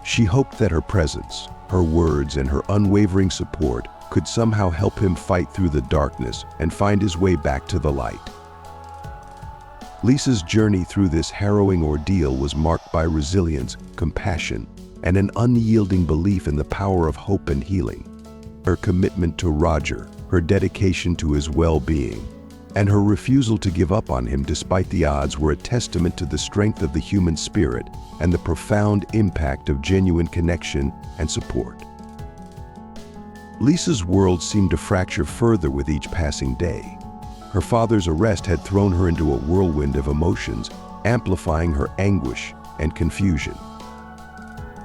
She hoped that her presence, her words, and her unwavering support could somehow help him fight through the darkness and find his way back to the light. Lisa's journey through this harrowing ordeal was marked by resilience, compassion, and an unyielding belief in the power of hope and healing. Her commitment to Roger, her dedication to his well-being, and her refusal to give up on him despite the odds were a testament to the strength of the human spirit and the profound impact of genuine connection and support. Lisa's world seemed to fracture further with each passing day. Her father's arrest had thrown her into a whirlwind of emotions, amplifying her anguish and confusion.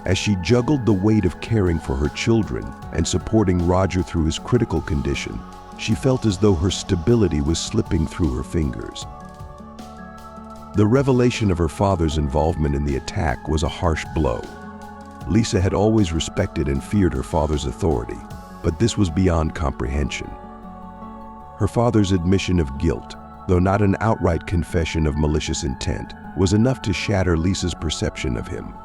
As she juggled the weight of caring for her children and supporting Roger through his critical condition, she felt as though her stability was slipping through her fingers. The revelation of her father's involvement in the attack was a harsh blow. Lisa had always respected and feared her father's authority, but this was beyond comprehension. Her father's admission of guilt, though not an outright confession of malicious intent, was enough to shatter Lisa's perception of him.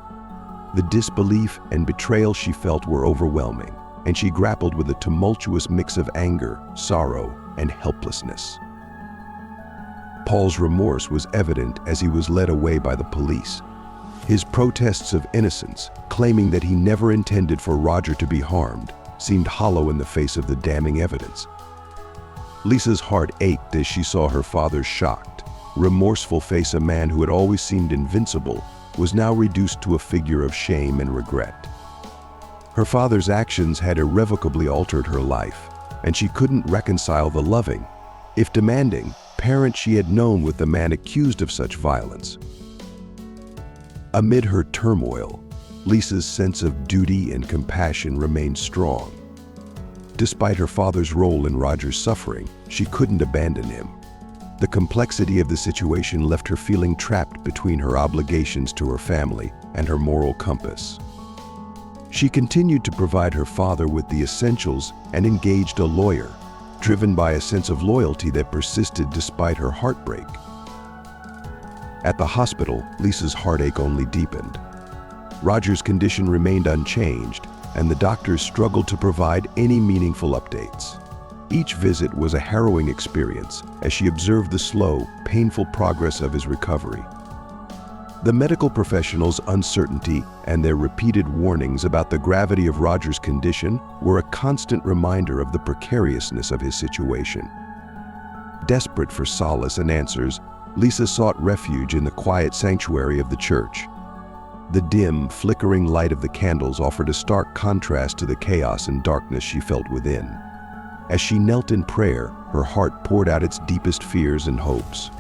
The disbelief and betrayal she felt were overwhelming, and she grappled with a tumultuous mix of anger, sorrow, and helplessness. Paul's remorse was evident as he was led away by the police. His protests of innocence, claiming that he never intended for Roger to be harmed, seemed hollow in the face of the damning evidence. Lisa's heart ached as she saw her father's shocked, remorseful face. A man who had always seemed invincible was now reduced to a figure of shame and regret. Her father's actions had irrevocably altered her life, and she couldn't reconcile the loving, if demanding, parent she had known with the man accused of such violence. Amid her turmoil, Lisa's sense of duty and compassion remained strong. Despite her father's role in Roger's suffering, she couldn't abandon him. The complexity of the situation left her feeling trapped between her obligations to her family and her moral compass. She continued to provide her father with the essentials and engaged a lawyer, driven by a sense of loyalty that persisted despite her heartbreak. At the hospital, Lisa's heartache only deepened. Roger's condition remained unchanged, and the doctors struggled to provide any meaningful updates. Each visit was a harrowing experience as she observed the slow, painful progress of his recovery. The medical professionals' uncertainty and their repeated warnings about the gravity of Roger's condition were a constant reminder of the precariousness of his situation. Desperate for solace and answers, Lisa sought refuge in the quiet sanctuary of the church. The dim, flickering light of the candles offered a stark contrast to the chaos and darkness she felt within. As she knelt in prayer, her heart poured out its deepest fears and hopes.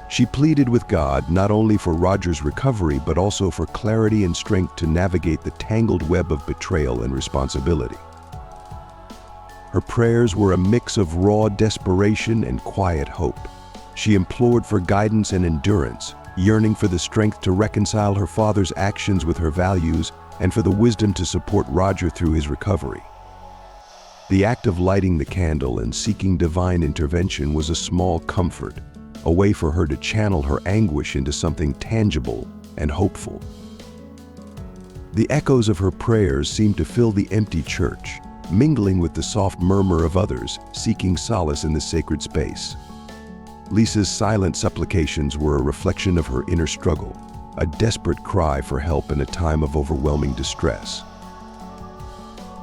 She pleaded with God not only for Roger's recovery but also for clarity and strength to navigate the tangled web of betrayal and responsibility. Her prayers were a mix of raw desperation and quiet hope. She implored for guidance and endurance, yearning for the strength to reconcile her father's actions with her values and for the wisdom to support Roger through his recovery. The act of lighting the candle and seeking divine intervention was a small comfort, a way for her to channel her anguish into something tangible and hopeful. The echoes of her prayers seemed to fill the empty church, mingling with the soft murmur of others seeking solace in the sacred space. Lisa's silent supplications were a reflection of her inner struggle, a desperate cry for help in a time of overwhelming distress.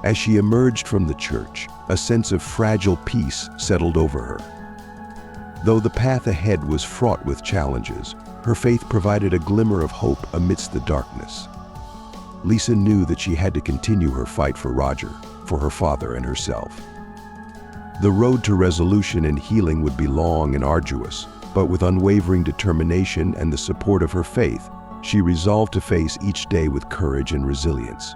As she emerged from the church, a sense of fragile peace settled over her. Though the path ahead was fraught with challenges, her faith provided a glimmer of hope amidst the darkness. Lisa knew that she had to continue her fight for Roger, for her father and herself. The road to resolution and healing would be long and arduous, but with unwavering determination and the support of her faith, she resolved to face each day with courage and resilience.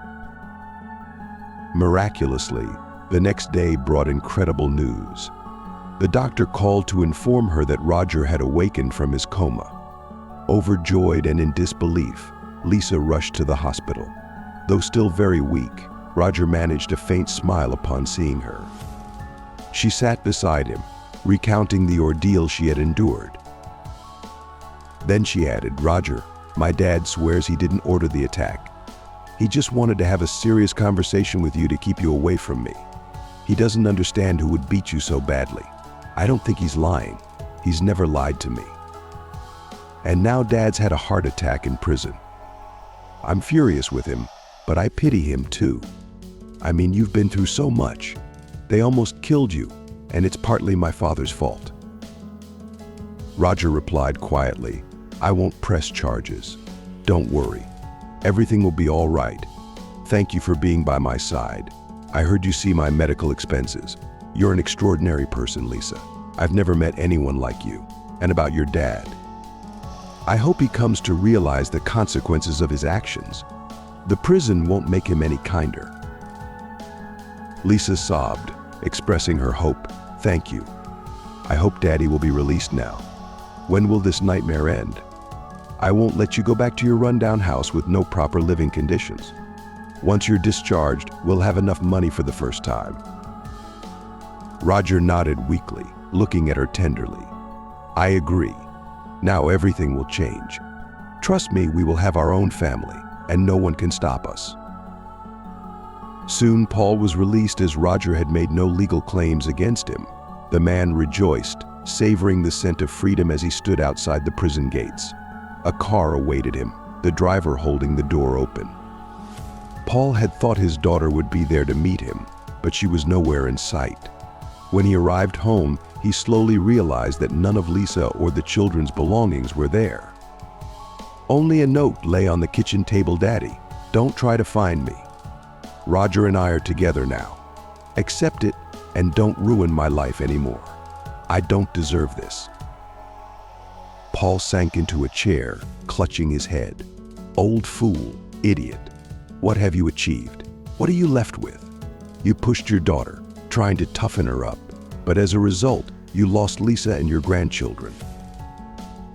Miraculously, the next day brought incredible news. The doctor called to inform her that Roger had awakened from his coma. Overjoyed and in disbelief, Lisa rushed to the hospital. Though still very weak, Roger managed a faint smile upon seeing her. She sat beside him, recounting the ordeal she had endured. Then she added, "Roger, my dad swears he didn't order the attack. He just wanted to have a serious conversation with you to keep you away from me. He doesn't understand who would beat you so badly. I don't think he's lying. He's never lied to me. And now Dad's had a heart attack in prison. I'm furious with him, but I pity him too. I mean, you've been through so much. They almost killed you, and it's partly my father's fault." Roger replied quietly, "I won't press charges. Don't worry. Everything will be all right. Thank you for being by my side. I heard you see my medical expenses. You're an extraordinary person, Lisa. I've never met anyone like you. And about your dad. I hope he comes to realize the consequences of his actions. The prison won't make him any kinder." Lisa sobbed, expressing her hope. "Thank you. I hope Daddy will be released now. When will this nightmare end? I won't let you go back to your rundown house with no proper living conditions. Once you're discharged, we'll have enough money for the first time." Roger nodded weakly, looking at her tenderly. "I agree. Now everything will change. Trust me, we will have our own family, and no one can stop us." Soon, Paul was released as Roger had made no legal claims against him. The man rejoiced, savoring the scent of freedom as he stood outside the prison gates. A car awaited him, the driver holding the door open. Paul had thought his daughter would be there to meet him, but she was nowhere in sight. When he arrived home, he slowly realized that none of Lisa or the children's belongings were there. Only a note lay on the kitchen table. "Daddy, don't try to find me. Roger and I are together now. Accept it and don't ruin my life anymore. I don't deserve this." Paul sank into a chair, clutching his head. "Old fool, idiot. What have you achieved? What are you left with? You pushed your daughter, trying to toughen her up, but as a result, you lost Lisa and your grandchildren."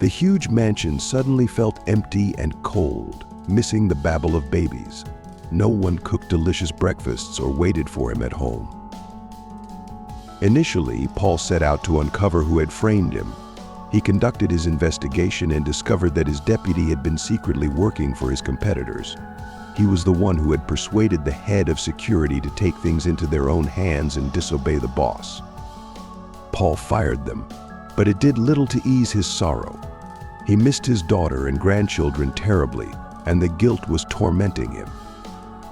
The huge mansion suddenly felt empty and cold, missing the babble of babies. No one cooked delicious breakfasts or waited for him at home. Initially, Paul set out to uncover who had framed him. He conducted his investigation and discovered that his deputy had been secretly working for his competitors. He was the one who had persuaded the head of security to take things into their own hands and disobey the boss. Paul fired them, but it did little to ease his sorrow. He missed his daughter and grandchildren terribly, and the guilt was tormenting him.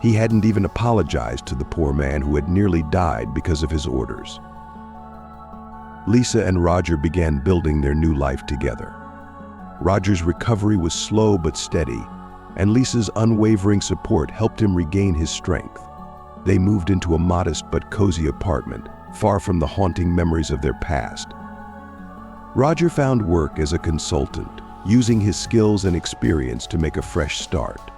He hadn't even apologized to the poor man who had nearly died because of his orders. Lisa and Roger began building their new life together. Roger's recovery was slow but steady, and Lisa's unwavering support helped him regain his strength. They moved into a modest but cozy apartment, far from the haunting memories of their past. Roger found work as a consultant, using his skills and experience to make a fresh start.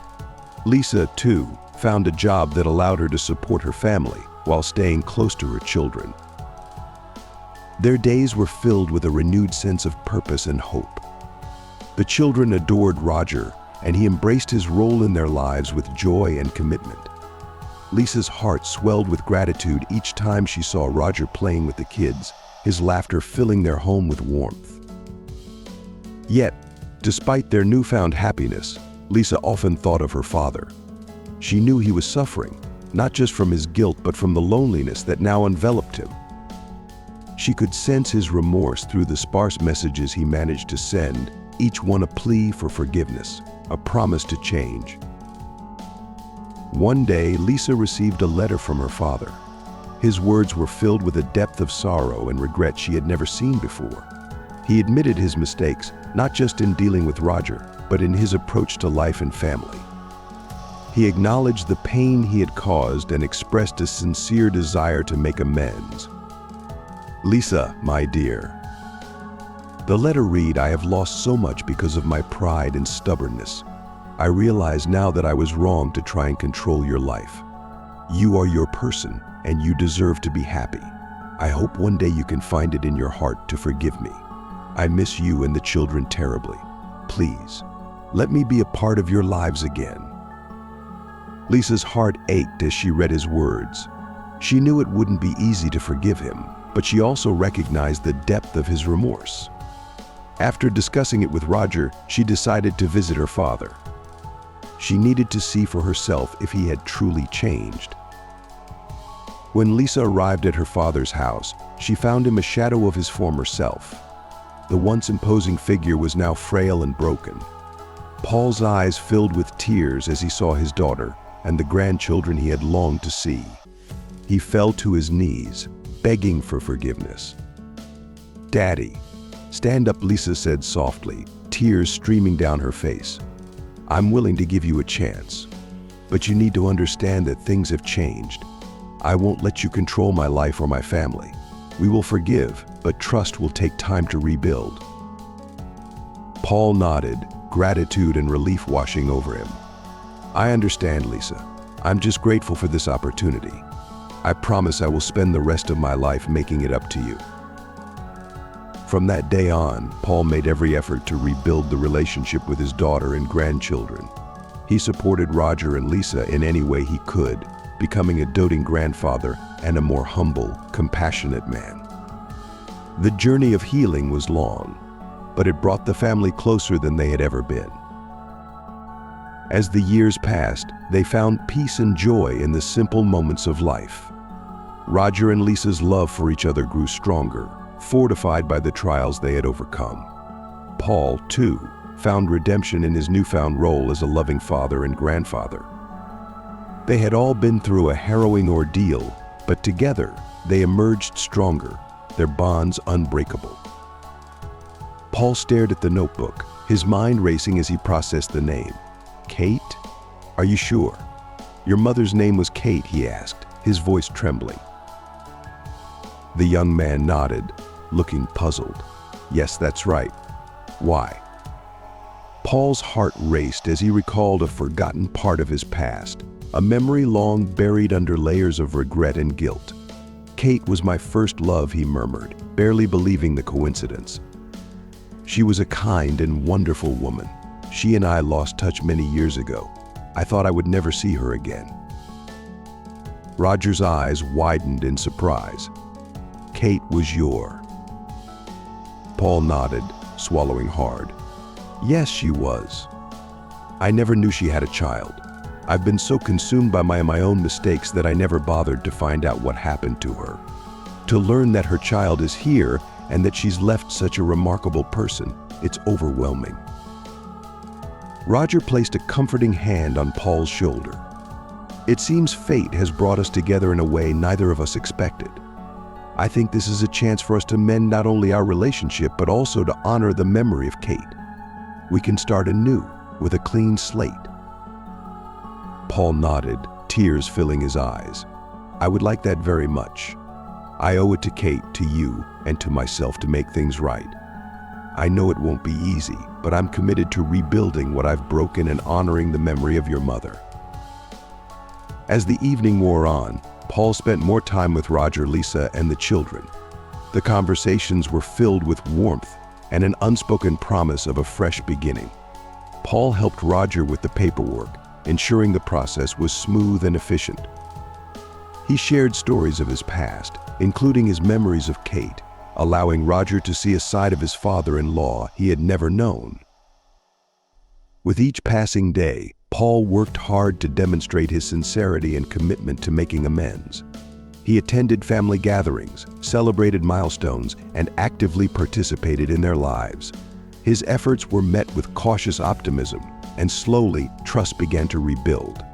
Lisa, too, found a job that allowed her to support her family while staying close to her children. Their days were filled with a renewed sense of purpose and hope. The children adored Roger, and he embraced his role in their lives with joy and commitment. Lisa's heart swelled with gratitude each time she saw Roger playing with the kids, his laughter filling their home with warmth. Yet, despite their newfound happiness, Lisa often thought of her father. She knew he was suffering, not just from his guilt but from the loneliness that now enveloped him. She could sense his remorse through the sparse messages he managed to send, each one a plea for forgiveness, a promise to change. One day, Lisa received a letter from her father. His words were filled with a depth of sorrow and regret she had never seen before. He admitted his mistakes, not just in dealing with Roger, but in his approach to life and family. He acknowledged the pain he had caused and expressed a sincere desire to make amends. "Lisa, my dear." The letter read, "I have lost so much because of my pride and stubbornness. I realize now that I was wrong to try and control your life. You are your person, and you deserve to be happy. I hope one day you can find it in your heart to forgive me. I miss you and the children terribly. Please, let me be a part of your lives again." Lisa's heart ached as she read his words. She knew it wouldn't be easy to forgive him, but she also recognized the depth of his remorse. After discussing it with Roger, she decided to visit her father. She needed to see for herself if he had truly changed. When Lisa arrived at her father's house, she found him a shadow of his former self. The once imposing figure was now frail and broken. Paul's eyes filled with tears as he saw his daughter and the grandchildren he had longed to see. He fell to his knees, begging for forgiveness. "Daddy, stand up," Lisa said softly, tears streaming down her face. "I'm willing to give you a chance, but you need to understand that things have changed. I won't let you control my life or my family. We will forgive, but trust will take time to rebuild." Paul nodded, gratitude and relief washing over him. "I understand, Lisa. I'm just grateful for this opportunity. I promise I will spend the rest of my life making it up to you." From that day on, Paul made every effort to rebuild the relationship with his daughter and grandchildren. He supported Roger and Lisa in any way he could, becoming a doting grandfather and a more humble, compassionate man. The journey of healing was long, but it brought the family closer than they had ever been. As the years passed, they found peace and joy in the simple moments of life. Roger and Lisa's love for each other grew stronger, fortified by the trials they had overcome. Paul, too, found redemption in his newfound role as a loving father and grandfather. They had all been through a harrowing ordeal, but together they emerged stronger, their bonds unbreakable. Paul stared at the notebook, his mind racing as he processed the name. Kate? Are you sure? Your mother's name was Kate, he asked, his voice trembling. The young man nodded, looking puzzled. Yes, that's right. Why? Paul's heart raced as he recalled a forgotten part of his past, a memory long buried under layers of regret and guilt. Kate was my first love, he murmured, barely believing the coincidence. She was a kind and wonderful woman. She and I lost touch many years ago. I thought I would never see her again. Roger's eyes widened in surprise. Kate was your... Paul nodded, swallowing hard. Yes, she was. I never knew she had a child. I've been so consumed by my own mistakes that I never bothered to find out what happened to her. To learn that her child is here and that she's left such a remarkable person, it's overwhelming. Roger placed a comforting hand on Paul's shoulder. It seems fate has brought us together in a way neither of us expected. I think this is a chance for us to mend not only our relationship, but also to honor the memory of Kate. We can start anew with a clean slate. Paul nodded, tears filling his eyes. I would like that very much. I owe it to Kate, to you, and to myself to make things right. I know it won't be easy, but I'm committed to rebuilding what I've broken and honoring the memory of your mother. As the evening wore on, Paul spent more time with Roger, Lisa, and the children. The conversations were filled with warmth and an unspoken promise of a fresh beginning. Paul helped Roger with the paperwork, ensuring the process was smooth and efficient. He shared stories of his past, including his memories of Kate, allowing Roger to see a side of his father-in-law he had never known. With each passing day, Paul worked hard to demonstrate his sincerity and commitment to making amends. He attended family gatherings, celebrated milestones, and actively participated in their lives. His efforts were met with cautious optimism, and slowly, trust began to rebuild.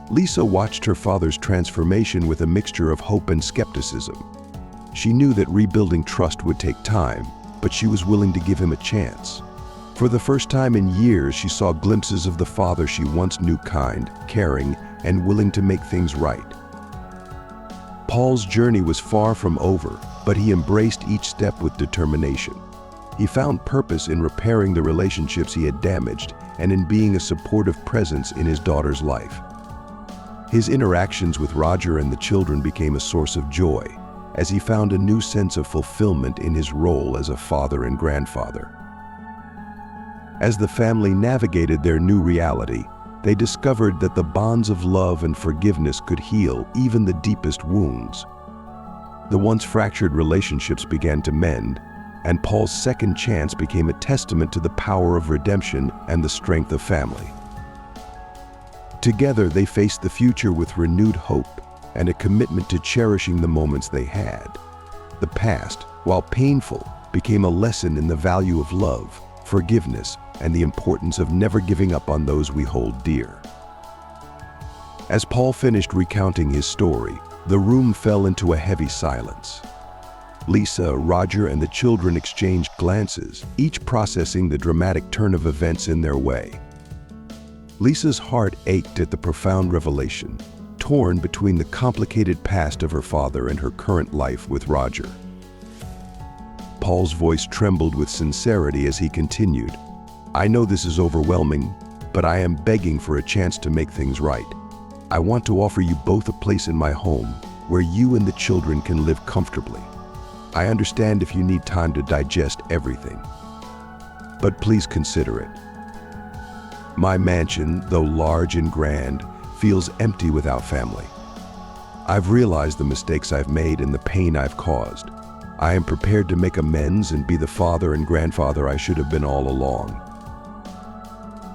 Lisa watched her father's transformation with a mixture of hope and skepticism. She knew that rebuilding trust would take time, but she was willing to give him a chance. For the first time in years, she saw glimpses of the father she once knew, kind, caring, and willing to make things right. Paul's journey was far from over, but he embraced each step with determination. He found purpose in repairing the relationships he had damaged and in being a supportive presence in his daughter's life. His interactions with Roger and the children became a source of joy, as he found a new sense of fulfillment in his role as a father and grandfather. As the family navigated their new reality, they discovered that the bonds of love and forgiveness could heal even the deepest wounds. The once fractured relationships began to mend, and Paul's second chance became a testament to the power of redemption and the strength of family. Together, they faced the future with renewed hope and a commitment to cherishing the moments they had. The past, while painful, became a lesson in the value of love, forgiveness, and the importance of never giving up on those we hold dear. As Paul finished recounting his story, the room fell into a heavy silence. Lisa, Roger, and the children exchanged glances, each processing the dramatic turn of events in their way. Lisa's heart ached at the profound revelation, torn between the complicated past of her father and her current life with Roger. Paul's voice trembled with sincerity as he continued, I know this is overwhelming, but I am begging for a chance to make things right. I want to offer you both a place in my home where you and the children can live comfortably. I understand if you need time to digest everything, but please consider it. My mansion, though large and grand, feels empty without family. I've realized the mistakes I've made and the pain I've caused. I am prepared to make amends and be the father and grandfather I should have been all along.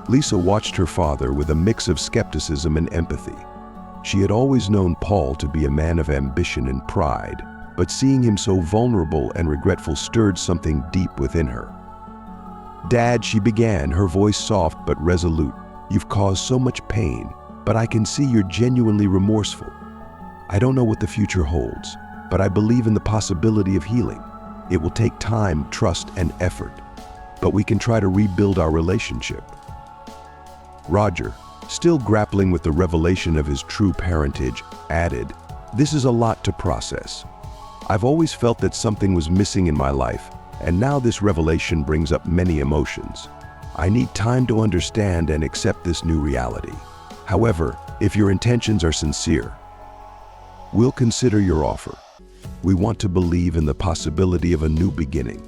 Lisa watched her father with a mix of skepticism and empathy. She had always known Paul to be a man of ambition and pride, but seeing him so vulnerable and regretful stirred something deep within her. "Dad," she began, her voice soft but resolute, "you've caused so much pain, but I can see you're genuinely remorseful. I don't know what the future holds, but I believe in the possibility of healing. It will take time, trust, and effort, but we can try to rebuild our relationship." Roger, still grappling with the revelation of his true parentage, added, "This is a lot to process. I've always felt that something was missing in my life, and now this revelation brings up many emotions. I need time to understand and accept this new reality. However, if your intentions are sincere, we'll consider your offer. We want to believe in the possibility of a new beginning."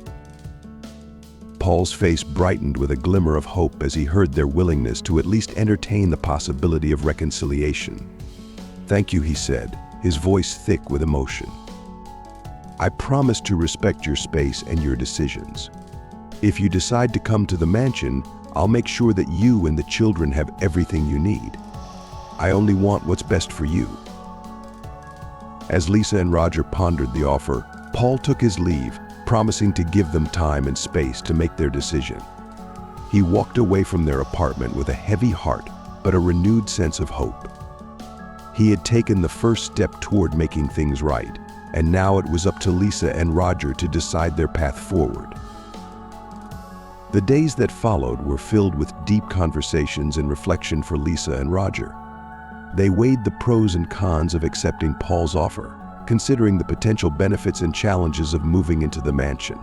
Paul's face brightened with a glimmer of hope as he heard their willingness to at least entertain the possibility of reconciliation. "Thank you," he said, his voice thick with emotion. "I promise to respect your space and your decisions. If you decide to come to the mansion, I'll make sure that you and the children have everything you need. I only want what's best for you." As Lisa and Roger pondered the offer, Paul took his leave, promising to give them time and space to make their decision. He walked away from their apartment with a heavy heart, but a renewed sense of hope. He had taken the first step toward making things right, and now it was up to Lisa and Roger to decide their path forward. The days that followed were filled with deep conversations and reflection for Lisa and Roger. They weighed the pros and cons of accepting Paul's offer, considering the potential benefits and challenges of moving into the mansion.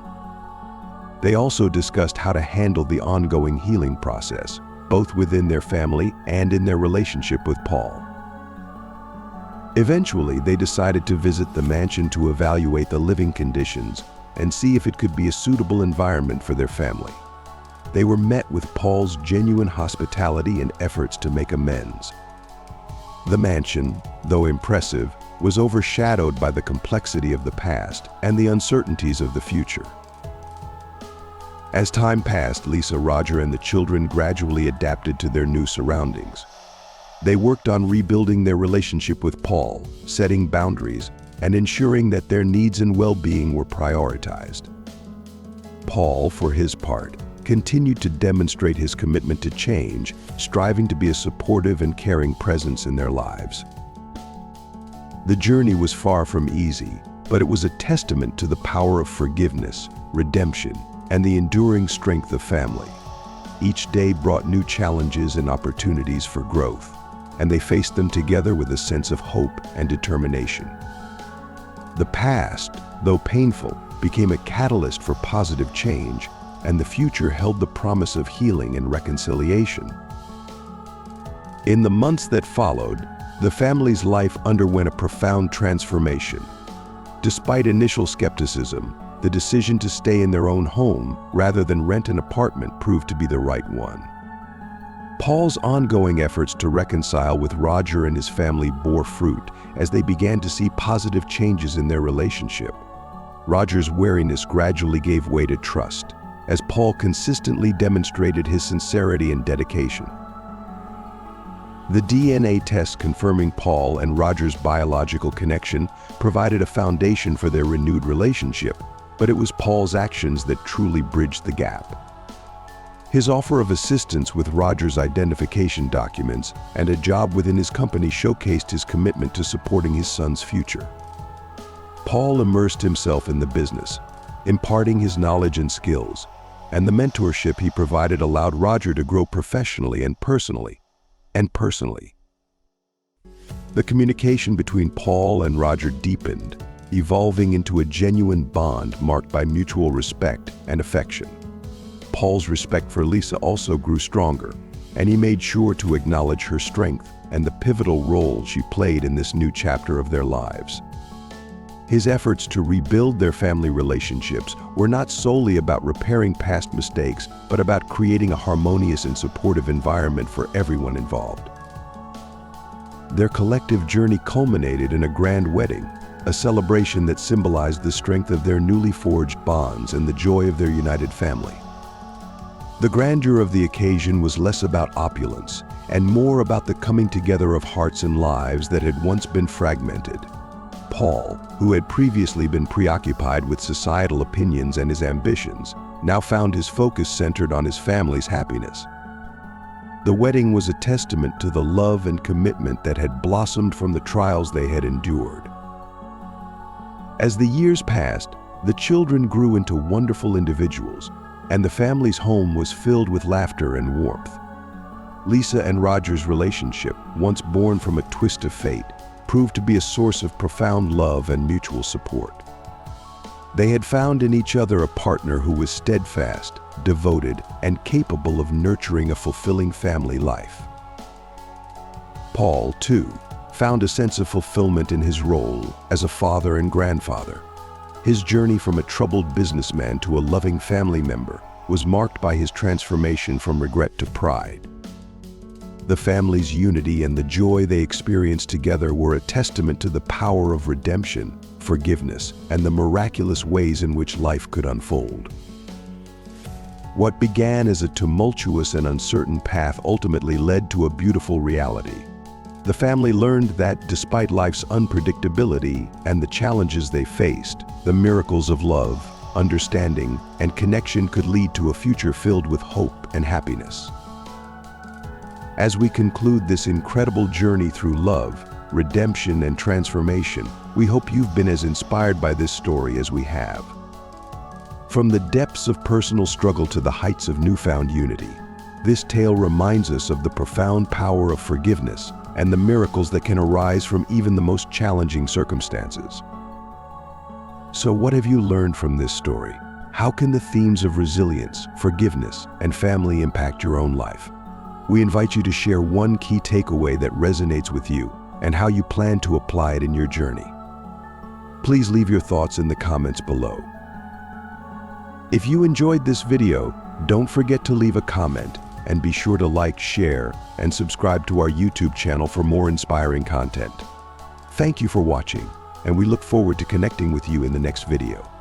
They also discussed how to handle the ongoing healing process, both within their family and in their relationship with Paul. Eventually, they decided to visit the mansion to evaluate the living conditions and see if it could be a suitable environment for their family. They were met with Paul's genuine hospitality and efforts to make amends. The mansion, though impressive, was overshadowed by the complexity of the past and the uncertainties of the future. As time passed, Lisa, Roger, and the children gradually adapted to their new surroundings. They worked on rebuilding their relationship with Paul, setting boundaries, and ensuring that their needs and well-being were prioritized. Paul, for his part, continued to demonstrate his commitment to change, striving to be a supportive and caring presence in their lives. The journey was far from easy, but it was a testament to the power of forgiveness, redemption, and the enduring strength of family. Each day brought new challenges and opportunities for growth, and they faced them together with a sense of hope and determination. The past, though painful, became a catalyst for positive change, and the future held the promise of healing and reconciliation. In the months that followed, the family's life underwent a profound transformation. Despite initial skepticism, the decision to stay in their own home rather than rent an apartment proved to be the right one. Paul's ongoing efforts to reconcile with Roger and his family bore fruit as they began to see positive changes in their relationship. Roger's wariness gradually gave way to trust, as Paul consistently demonstrated his sincerity and dedication. The DNA test confirming Paul and Roger's biological connection provided a foundation for their renewed relationship, but it was Paul's actions that truly bridged the gap. His offer of assistance with Roger's identification documents and a job within his company showcased his commitment to supporting his son's future. Paul immersed himself in the business, imparting his knowledge and skills, and the mentorship he provided allowed Roger to grow professionally and personally. The communication between Paul and Roger deepened, evolving into a genuine bond marked by mutual respect and affection. Paul's respect for Lisa also grew stronger, and he made sure to acknowledge her strength and the pivotal role she played in this new chapter of their lives. His efforts to rebuild their family relationships were not solely about repairing past mistakes, but about creating a harmonious and supportive environment for everyone involved. Their collective journey culminated in a grand wedding, a celebration that symbolized the strength of their newly forged bonds and the joy of their united family. The grandeur of the occasion was less about opulence and more about the coming together of hearts and lives that had once been fragmented. Paul, who had previously been preoccupied with societal opinions and his ambitions, now found his focus centered on his family's happiness. The wedding was a testament to the love and commitment that had blossomed from the trials they had endured. As the years passed, the children grew into wonderful individuals, and the family's home was filled with laughter and warmth. Lisa and Roger's relationship, once born from a twist of fate, proved to be a source of profound love and mutual support. They had found in each other a partner who was steadfast, devoted, and capable of nurturing a fulfilling family life. Paul, too, found a sense of fulfillment in his role as a father and grandfather. His journey from a troubled businessman to a loving family member was marked by his transformation from regret to pride. The family's unity and the joy they experienced together were a testament to the power of redemption, forgiveness, and the miraculous ways in which life could unfold. What began as a tumultuous and uncertain path ultimately led to a beautiful reality. The family learned that, despite life's unpredictability and the challenges they faced, the miracles of love, understanding, and connection could lead to a future filled with hope and happiness. As we conclude this incredible journey through love, redemption, and transformation, we hope you've been as inspired by this story as we have. From the depths of personal struggle to the heights of newfound unity, this tale reminds us of the profound power of forgiveness and the miracles that can arise from even the most challenging circumstances. So what have you learned from this story? How can the themes of resilience, forgiveness, and family impact your own life? We invite you to share one key takeaway that resonates with you and how you plan to apply it in your journey. Please leave your thoughts in the comments below. If you enjoyed this video, don't forget to leave a comment and be sure to like, share, and subscribe to our YouTube channel for more inspiring content. Thank you for watching, and we look forward to connecting with you in the next video.